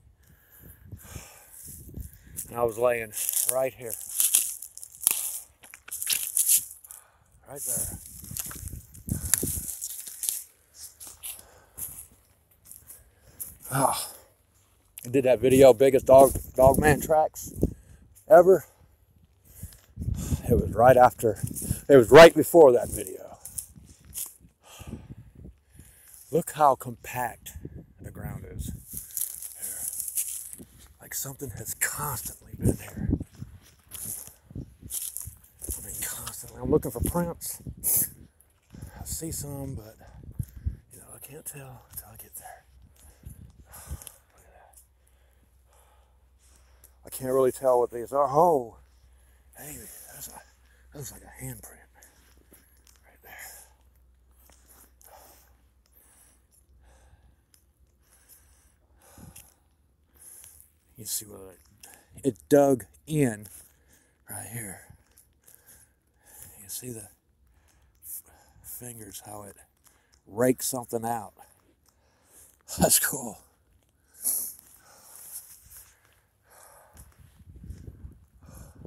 And I was laying right here. Right there. Oh, I did that video, biggest dog man tracks ever. It was right after, it was right before that video. Look how compact the ground is here. Like something has constantly been here. I mean, constantly. I'm looking for prints. I see some, but you know, I can't tell until I get there. Look at that. I can't really tell what these are. Oh, hey, that's like a handprint right there. You see what it dug in right here. You see the fingers, how it rakes something out. That's cool.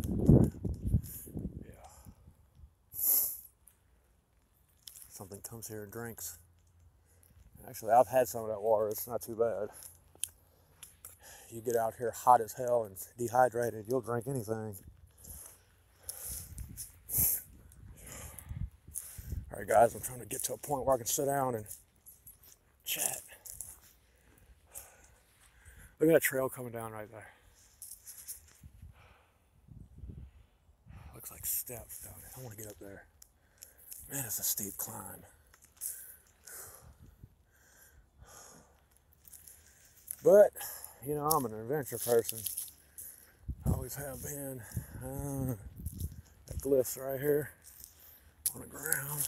Yeah. Something comes here and drinks. Actually, I've had some of that water. It's not too bad. You get out here hot as hell and dehydrated, you'll drink anything. All right, guys, I'm trying to get to a point where I can sit down and chat. Look at that trail coming down right there. Looks like steps down there. I want to get up there. Man, it's a steep climb. But, you know, I'm an adventure person. I always have been. That glyphs right here on the ground.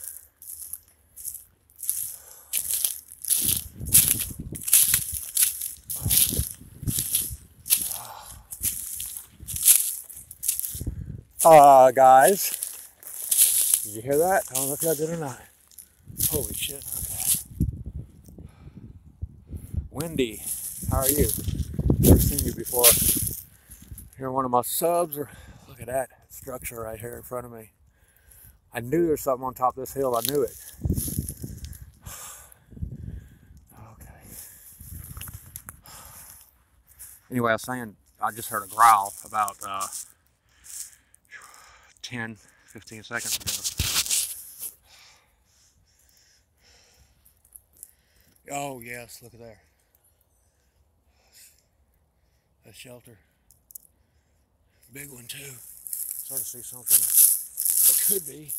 Guys, did you hear that? I don't know if y'all did or not. Holy shit, okay. Wendy, how are you? Never seen you before. You're one of my subs, or look at that structure right here in front of me. I knew there's something on top of this hill, I knew it. Okay. Anyway, I was saying, I just heard a growl about 10, 15 seconds ago. Oh yes, look at there. A shelter. Big one too. Start to see something that could be.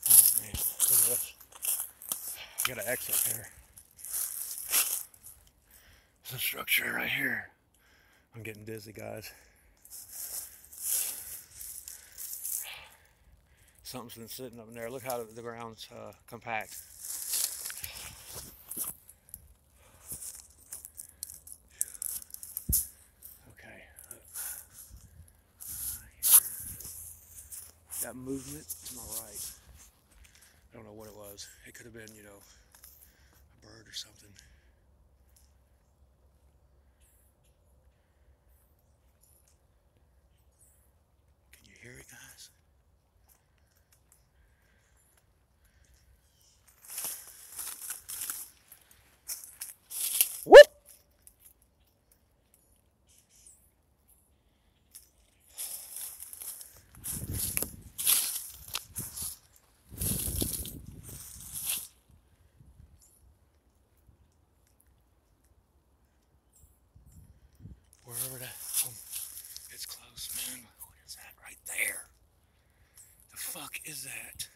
Oh man, look at this. I got an exit here. There's a structure right here. I'm getting dizzy, guys. Something's been sitting up in there. Look how the ground's compact. Okay. Got movement to my right. I don't know what it was. It could have been, you know, a bird or something. Can you hear it, guys? Whoop! Wherever that, it's close, man. What is that right there? The fuck is that?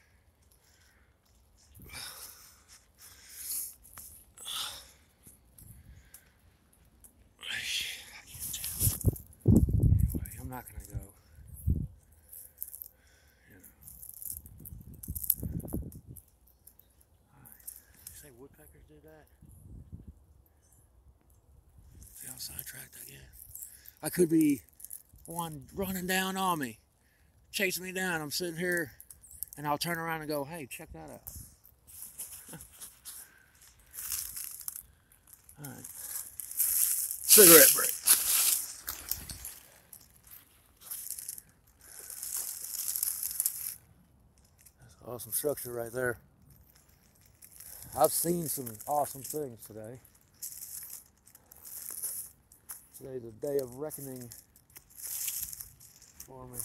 I can't tell. Anyway, I'm not gonna go. You say woodpeckers do that? See how sidetracked I get? I could be one running down on me, chasing me down. I'm sitting here, and I'll turn around and go, "Hey, check that out." All right. Cigarette break. That's an awesome structure right there. I've seen some awesome things today. Today's a day of reckoning for me.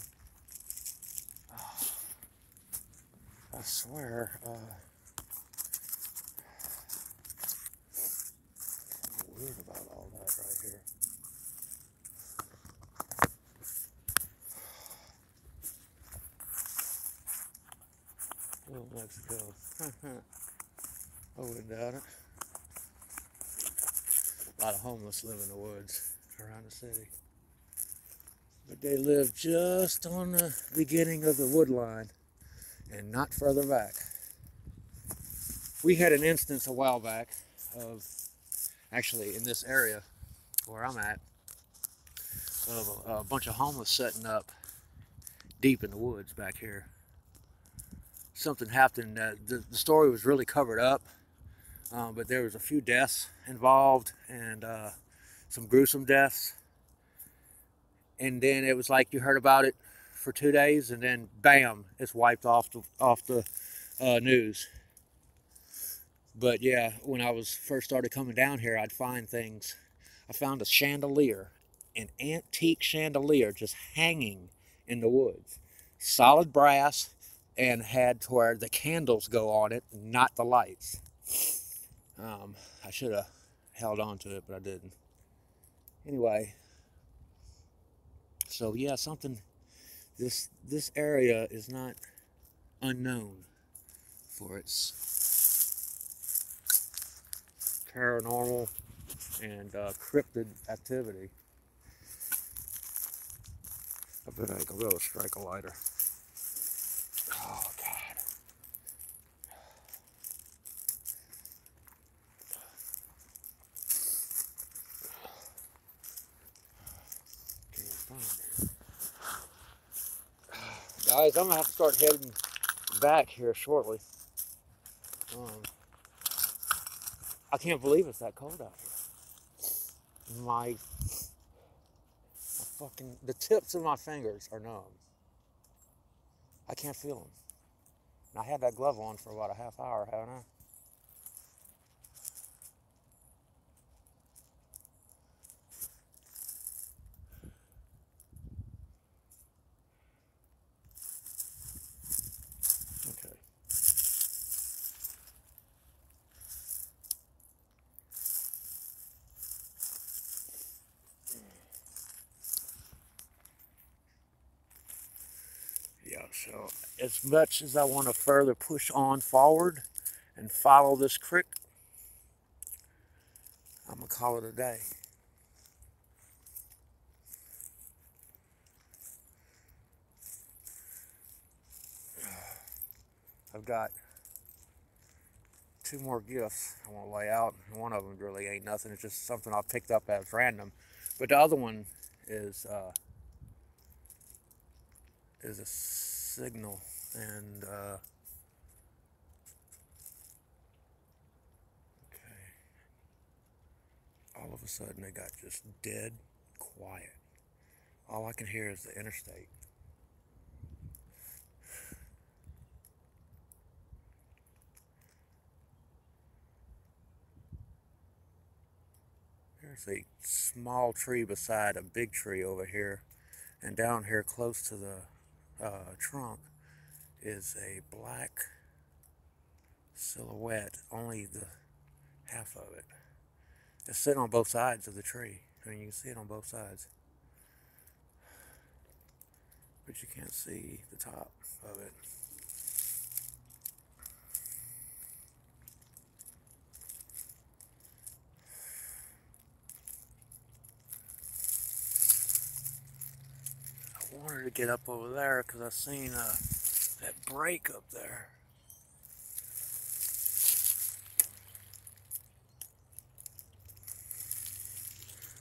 Oh, I swear, weird about all that right here. Little Mexico. I wouldn't doubt it. A lot of homeless live in the woods around the city. But they live just on the beginning of the wood line and not further back. We had an instance a while back of, actually in this area where I'm at, of a bunch of homeless setting up deep in the woods back here. Something happened. The story was really covered up, but there was a few deaths involved and some gruesome deaths. And then it was like you heard about it for 2 days, and then bam, it's wiped off the news. But yeah, when I was first started coming down here, I'd find things. I found a chandelier, an antique chandelier, just hanging in the woods, solid brass, and had to where the candles go on it, not the lights. I should have held on to it, but I didn't. Anyway, so yeah, something. This area is not unknown for its paranormal and cryptid activity. I bet I can be able to strike a lighter. Oh, God. Can't find it. Guys, I'm going to have to start heading back here shortly. I can't believe it's that cold out here. The tips of my fingers are numb. I can't feel them. And I had that glove on for about a half hour, haven't I? Okay. Yeah, so as much as I want to further push on forward and follow this creek, I'm going to call it a day. I've got 2 more gifts I want to lay out. One of them really ain't nothing. It's just something I picked up as random. But the other one is a signal, and okay. All of a sudden they got just dead quiet. All I can hear is the interstate. There's a small tree beside a big tree over here, and down here close to the trunk is a black silhouette, only the half of it. It's sitting on both sides of the tree. I mean, you can see it on both sides, but you can't see the top of it. I wanted to get up over there because I seen that break up there.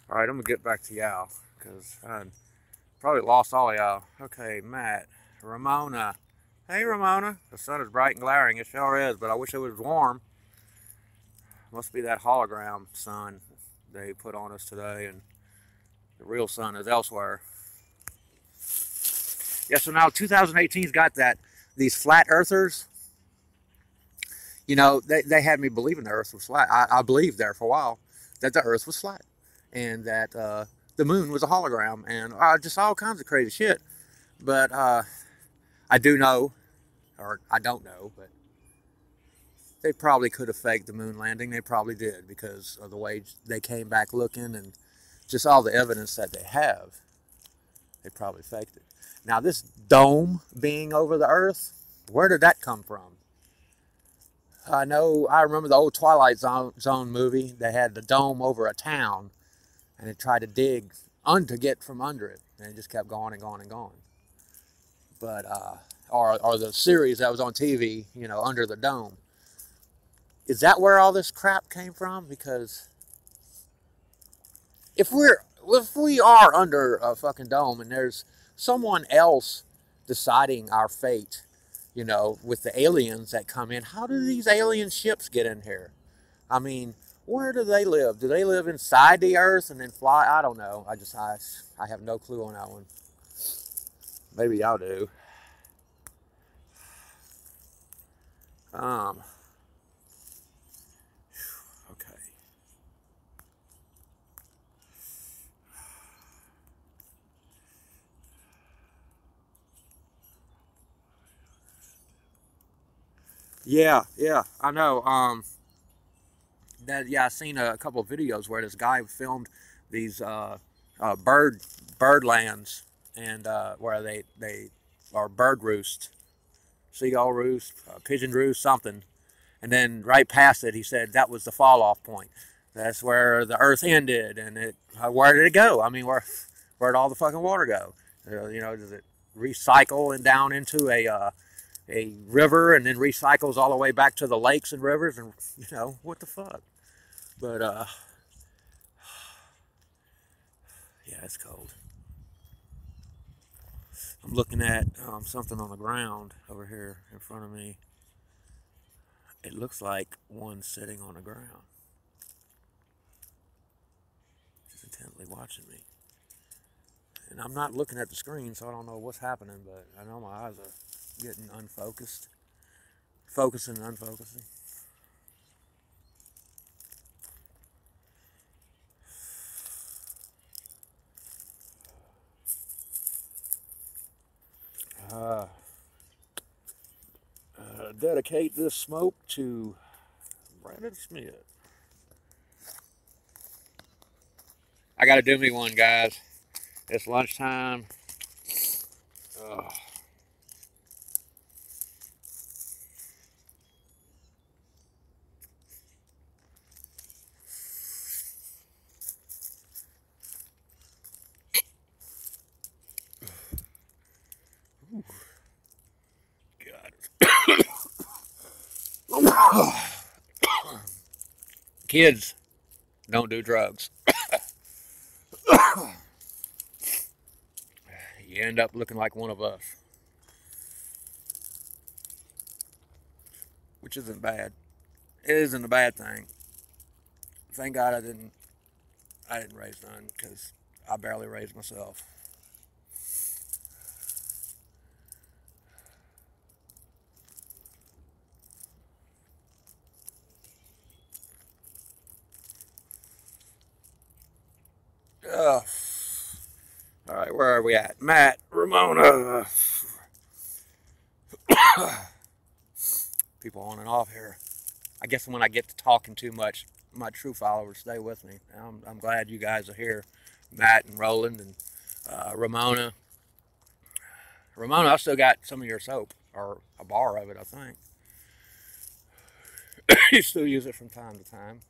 All right, I'm gonna get back to y'all because I probably lost all of y'all. Okay, Matt, Ramona. Hey, Ramona. The sun is bright and glaring. It sure is, but I wish it was warm. Must be that hologram sun they put on us today, and the real sun is elsewhere. Yeah, so now 2018's got these flat earthers. You know, they had me believing the earth was flat. I believed there for a while that the earth was flat, and that the moon was a hologram, and just all kinds of crazy shit. But I do know, or I don't know, but they probably could have faked the moon landing. They probably did, because of the way they came back looking and just all the evidence that they have. They probably faked it. Now, this dome being over the earth, where did that come from? I remember the old Twilight Zone movie. They had the dome over a town, and it tried to dig to get from under it, and it just kept going and going and going. But or the series that was on TV, you know, Under the Dome. Is that where all this crap came from? Because if we are under a fucking dome and there's someone else deciding our fate, you know, with the aliens that come in, how do these alien ships get in here? I mean, where do they live? Do they live inside the earth and then fly? I don't know. I have no clue on that one. Maybe y'all do. Okay. Yeah, I know. I seen a couple of videos where this guy filmed these bird lands, and where they are bird roost, seagull roost, pigeon roost, something. And then right past it, he said that was the fall off point. That's where the earth ended, and where did it go? I mean, where'd all the fucking water go? You know, does it recycle and down into a river and then recycles all the way back to the lakes and rivers? And you know, what the fuck? But yeah, it's cold. I'm looking at something on the ground over here in front of me. It looks like one sitting on the ground, just intently watching me. And I'm not looking at the screen, so I don't know what's happening, but I know my eyes are getting unfocused. Focusing and unfocusing. Dedicate this smoke to Brandon Smith. I gotta do me one, guys. It's lunchtime. Ugh. God. Kids, don't do drugs. You end up looking like one of us, which isn't bad. It isn't a bad thing. Thank God I didn't raise none, because I barely raised myself. Ugh. All right, where are we at? Matt, Ramona. People on and off here. I guess when I get to talking too much, my true followers stay with me. I'm glad you guys are here. Matt and Roland and Ramona. Ramona, I still got some of your soap, or a bar of it, I think. You still use it from time to time.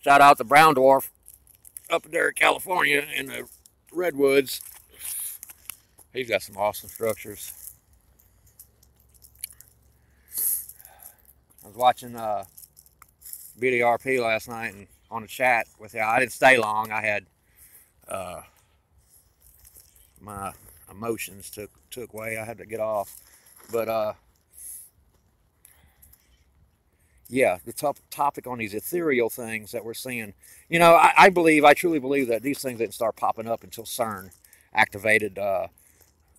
Shout out to Brown Dwarf up there in California in the redwoods. He's got some awesome structures. I was watching BDRP last night and on a chat with you. I didn't stay long. I had my emotions took way. I had to get off. But yeah, the topic on these ethereal things that we're seeing. You know, I truly believe that these things didn't start popping up until CERN activated the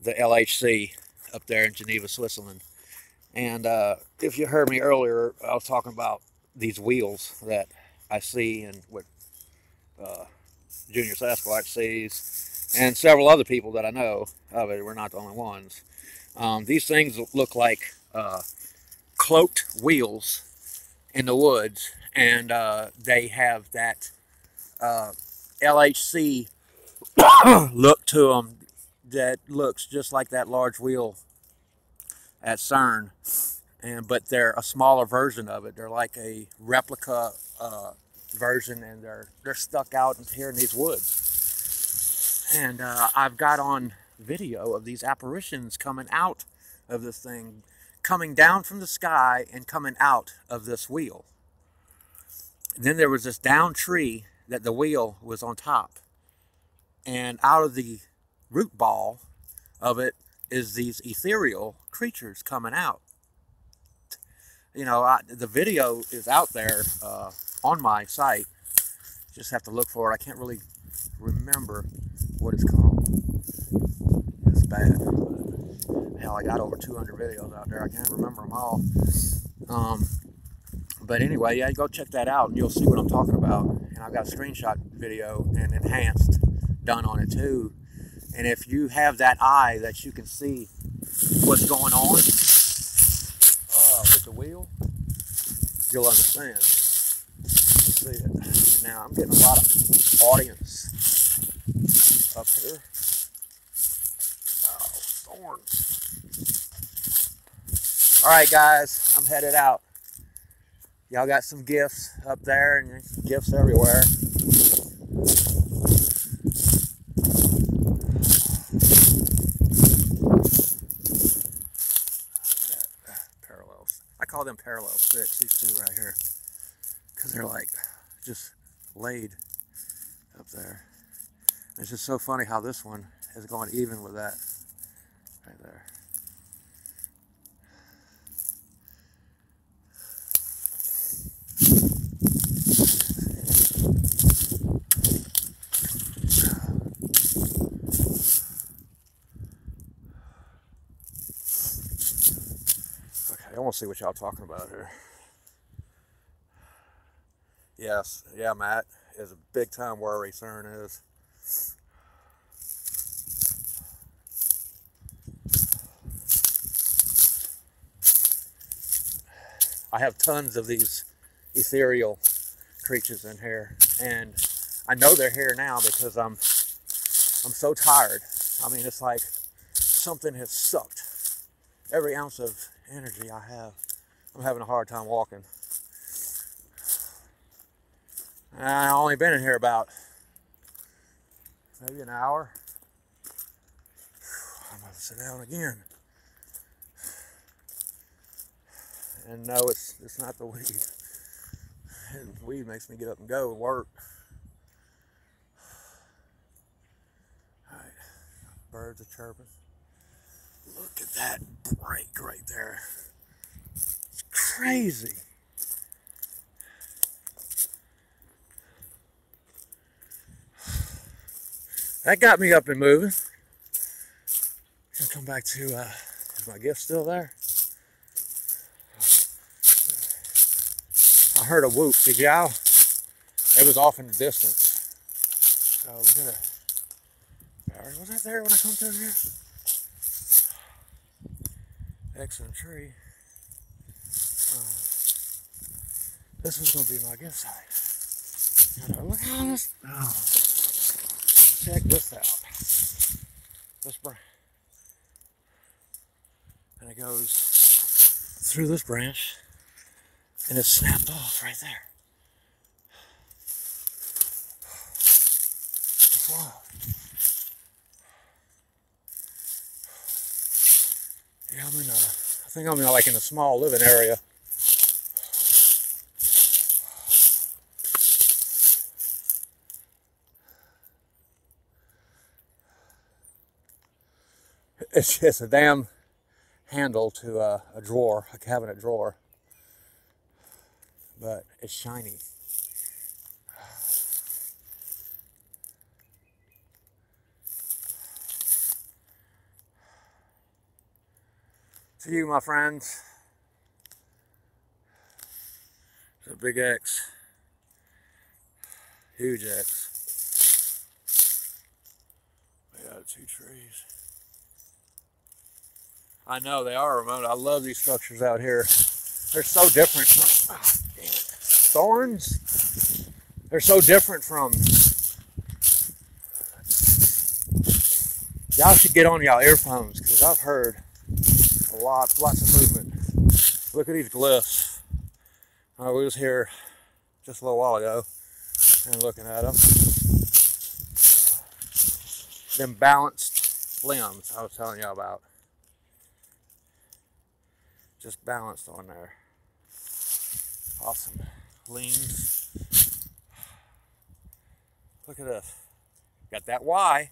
LHC up there in Geneva, Switzerland. And if you heard me earlier, I was talking about these wheels that I see and what Junior Sasquatch sees, and several other people that I know of it. We're not the only ones. These things look like cloaked wheels in the woods, and they have that LHC look to them that looks just like that large wheel at CERN, but they're a smaller version of it. They're like a replica version, and they're stuck out here in these woods. And I've got on video of these apparitions coming out of this thing, coming down from the sky and coming out of this wheel. And then there was this down tree that the wheel was on top, and out of the root ball of it is these ethereal creatures coming out. You know, the video is out there on my site. Just have to look for it. I can't really remember what it's called. It's bad. Hell, I got over 200 videos out there. I can't remember them all. But anyway, yeah, go check that out and you'll see what I'm talking about. And I've got a screenshot video and enhanced done on it too. And if you have that eye that you can see what's going on with the wheel, you'll understand. See it. Now, I'm getting a lot of audience up here. Oh, thorns. All right, guys, I'm headed out. Y'all got some gifts up there and gifts everywhere. Parallels. I call them parallel sticks, these two right here, because they're like just laid up there. It's just so funny how this one is going even with that right there. Okay, I want to see what y'all talking about here. Yes, yeah, Matt is a big time worry. CERN is. I have tons of these ethereal creatures in here, and I know they're here now because I'm so tired. I mean, it's like something has sucked every ounce of energy I have. I'm having a hard time walking. I've only been in here about maybe an hour. I'm about to sit down again. And no, it's not the weed. And weed makes me get up and go and work. Alright, birds are chirping. Look at that break right there. It's crazy. That got me up and moving. Gonna come back to, is my gift still there? I heard a whoop, did y'all? It was off in the distance. So look at that. Was that there when I come through here? Excellent tree. This was gonna be my gift site. Look how this, check this out. This branch. And it goes through this branch and it's snapped off right there. That's wild. Yeah, I think I'm like in a small living area. It's just a damn handle to a drawer, a cabinet drawer, but it's shiny. To you, my friends, it's a big X, huge X. We got 2 trees. I know they are remote. I love these structures out here. They're so different from, oh, damn it. Thorns. They're so different from. Y'all should get on y'all earphones because I've heard lots of movement. Look at these glyphs. We was here just a little while ago and looking at them. Them balanced limbs I was telling y'all about. Just balanced on there. Awesome. Leans. Look at this. Got that Y.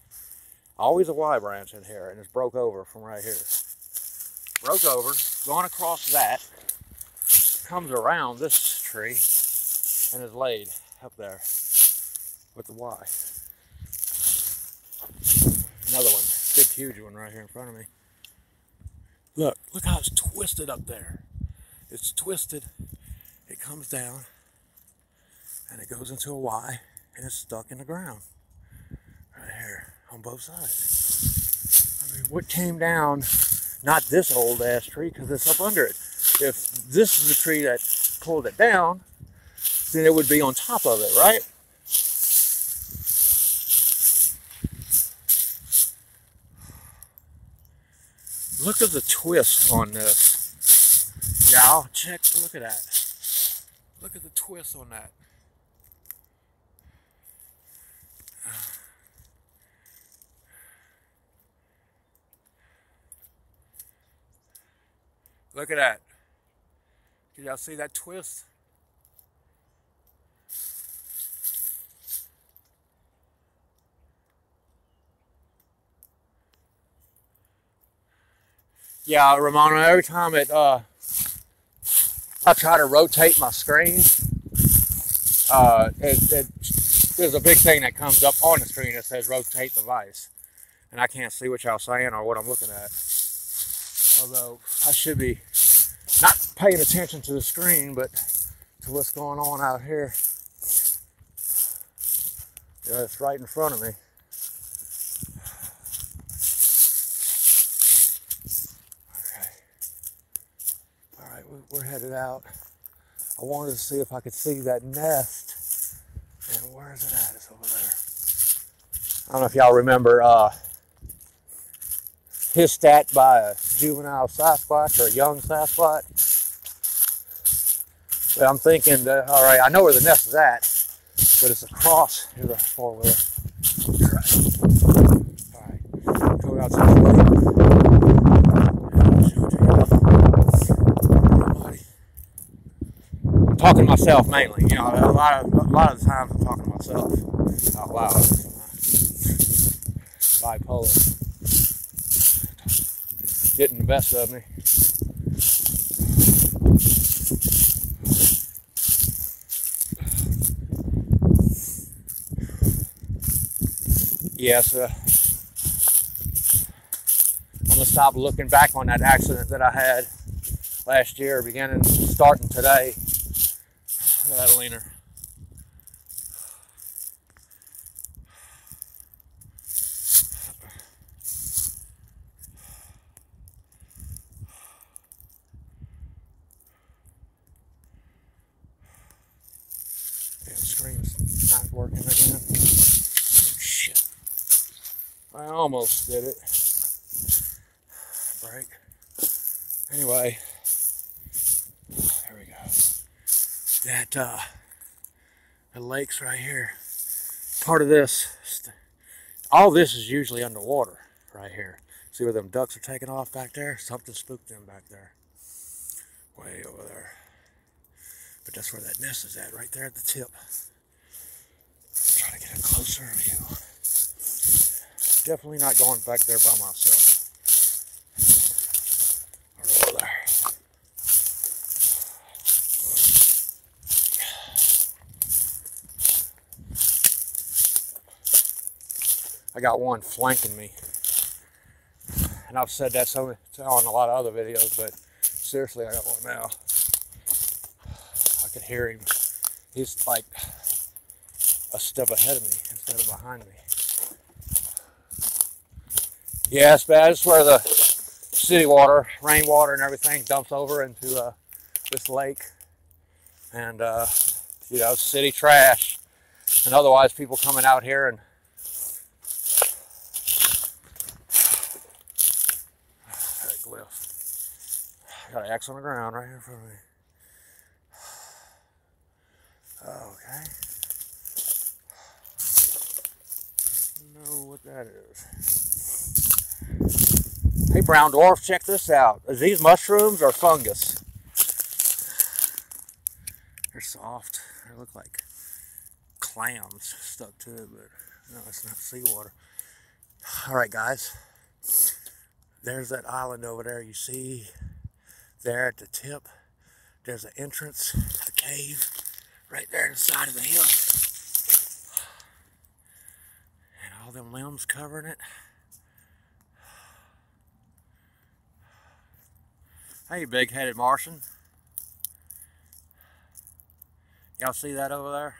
Always a Y branch in here, and it's broke over from right here. Broke over, going across that, comes around this tree, and is laid up there with the Y. Another one, big huge one right here in front of me. Look how it's twisted up there. It's twisted, it comes down, and it goes into a Y, and it's stuck in the ground. Right here, on both sides. I mean, what came down, not this old ass tree, because it's up under it. If this is the tree that pulled it down, then it would be on top of it, right? Look at the twist on this. Y'all, check, look at that. Look at the twist on that. Look at that. Can y'all see that twist? Yeah, Ramona, every time I try to rotate my screen, there's a big thing that comes up on the screen that says rotate device. And I can't see what y'all saying or what I'm looking at. Although I should be not paying attention to the screen, but to what's going on out here. Yeah, it's right in front of me. Okay. All right, we're headed out. I wanted to see if I could see that nest. And where is it at? It's over there. I don't know if y'all remember his stat by a juvenile Sasquatch or a young Sasquatch. But I'm thinking that, all right, I know where the nest is at, but it's across. Here's a four-wheeler. All right, going out to the lake. I'm talking to myself mainly. You know, a lot of the times I'm talking to myself out loud. Bipolar. Getting the best of me. Yes, I'm gonna stop looking back on that accident that I had last year, starting today. Look at that leaner. Damn, screen's not working again. Oh, shit. I almost did it. Break. Anyway, there we go. That the lake's right here. Part of this, all this is usually underwater right here. See where them ducks are taking off back there? Something spooked them back there. Way over there. But that's where that nest is at, right there at the tip. Try to get a closer view. Definitely not going back there by myself. Over there. I got one flanking me. And I've said that on a lot of other videos, but seriously, I got one now. I could hear him. He's like a step ahead of me instead of behind me. Yeah, it's bad. It's where the city water, rainwater and everything dumps over into this lake. And, you know, city trash. And otherwise people coming out here and that glyph. Got an X on the ground right here in front of me. Okay. Know what that is. Hey, brown dwarf, check this out. Is these mushrooms or fungus? They're soft. They look like clams stuck to it, but no, it's not seawater. All right, guys. There's that island over there. You see there at the tip. There's an entrance, a cave, right there in the side of the hill. And all them limbs covering it. Hey, big-headed Martian. Y'all see that over there?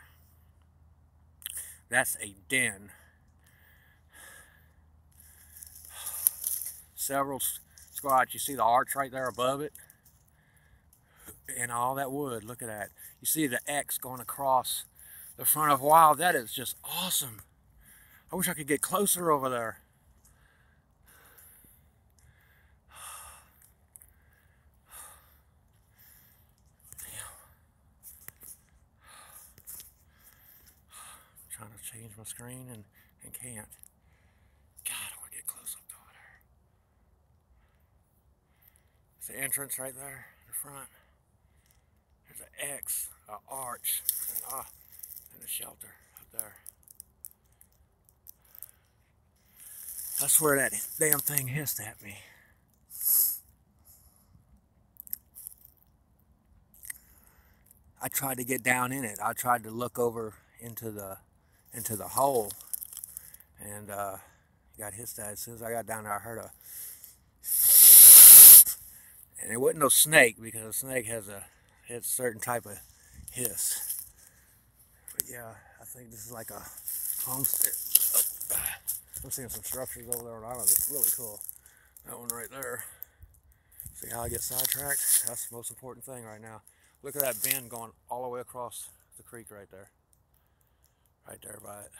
That's a den. Several squats. You see the arch right there above it? And all that wood, look at that. You see the X going across the front of, wow, that is just awesome. I wish I could get closer over there. screen and can't. God, I want to get close up to it. There's the entrance right there in the front. There's an X, an arch, and a shelter up there. That's where that damn thing hissed at me. I tried to get down in it. I tried to look over into the hole, and got hissed at. As soon as I got down there, I heard a, and it wasn't no snake, because a snake has a certain type of hiss. But yeah, I think this is like a homestead. I'm seeing some structures over there on the island. It's really cool. That one right there. See how I get sidetracked? That's the most important thing right now. Look at that bend going all the way across the creek right there. Right there by it.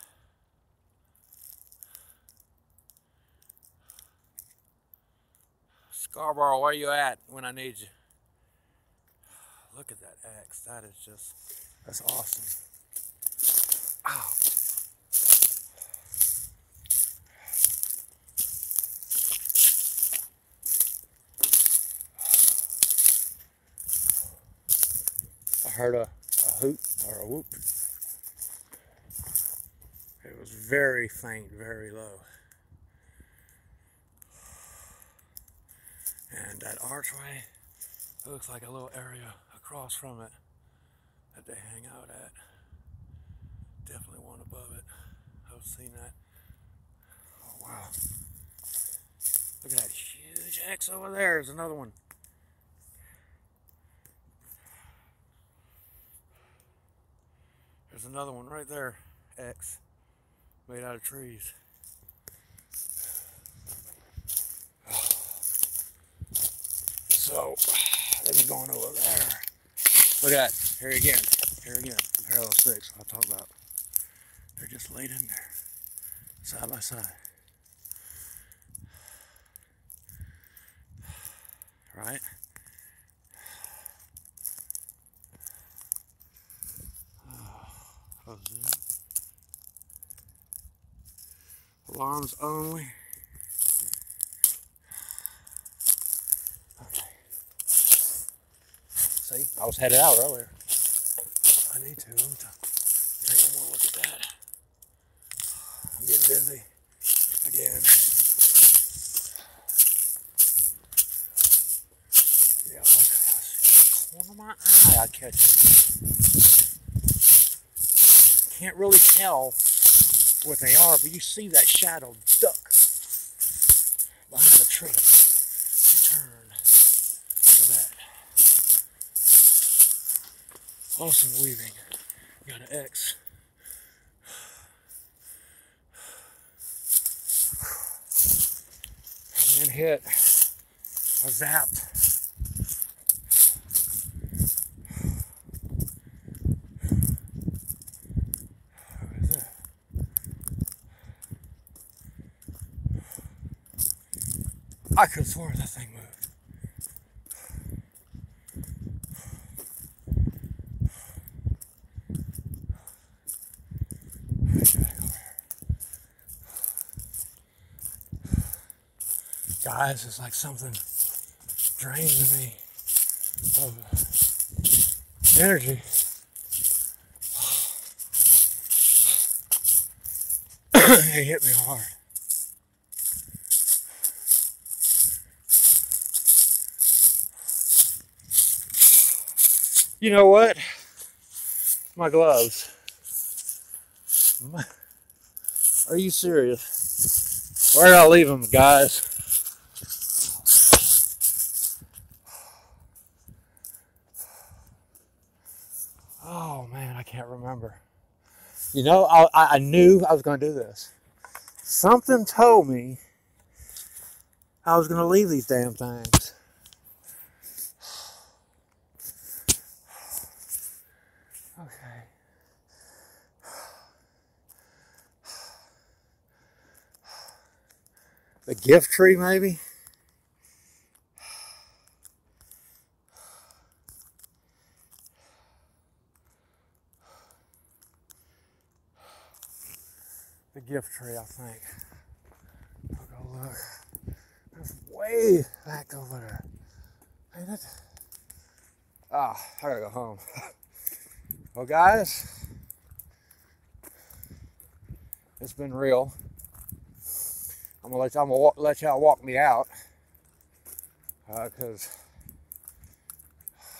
Scarborough, where you at when I need you? Look at that X. That is just, that's awesome. Ow. I heard a hoot or a whoop. It was very faint, very low. And that archway, it looks like a little area across from it that they hang out at. Definitely one above it. I've seen that. Oh wow. Look at that huge X over there. There's another one. There's another one right there. X. Made out of trees. So, let me go on over there. Look at that. Here again. Here again. Parallel sticks. I'll talk about. They're just laid in there. Side by side. Right? Oh, alarms only. Okay. See, I was headed out earlier. I need to. I'm take one more look at that. I'm getting busy again. Yeah, look at that. Corner of my eye, I catch it. Can't really tell what they are, but you see that shadow duck behind a tree. You turn. Look at that. Awesome weaving. Got an X. And then hit. I zapped. What is that? I could have sworn that thing moved. Guys, it's like something drains me of energy. It hit me hard. You know what? My gloves. Are you serious? Where did I leave them, guys? Oh man, I can't remember. You know, I knew I was going to do this. Something told me I was going to leave these damn things. Okay. The gift tree, maybe? gift tree, I think. I'll go look. It's way back over there. Ain't it? Ah, I gotta go home. Well, guys, it's been real. I'm gonna let y'all walk me out, because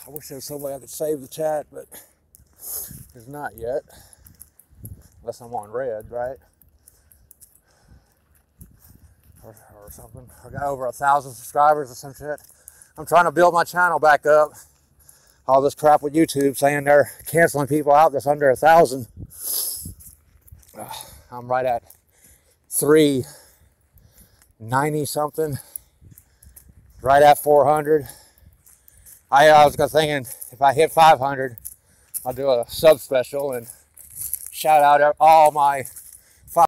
I wish there was some way I could save the chat, but there's not yet, unless I'm on red, right? Or something. I got over 1,000 subscribers or some shit. I'm trying to build my channel back up. All this crap with YouTube saying they're canceling people out that's under 1,000. I'm right at 390 something, right at 400. I was thinking if I hit 500, I'll do a sub special and shout out all my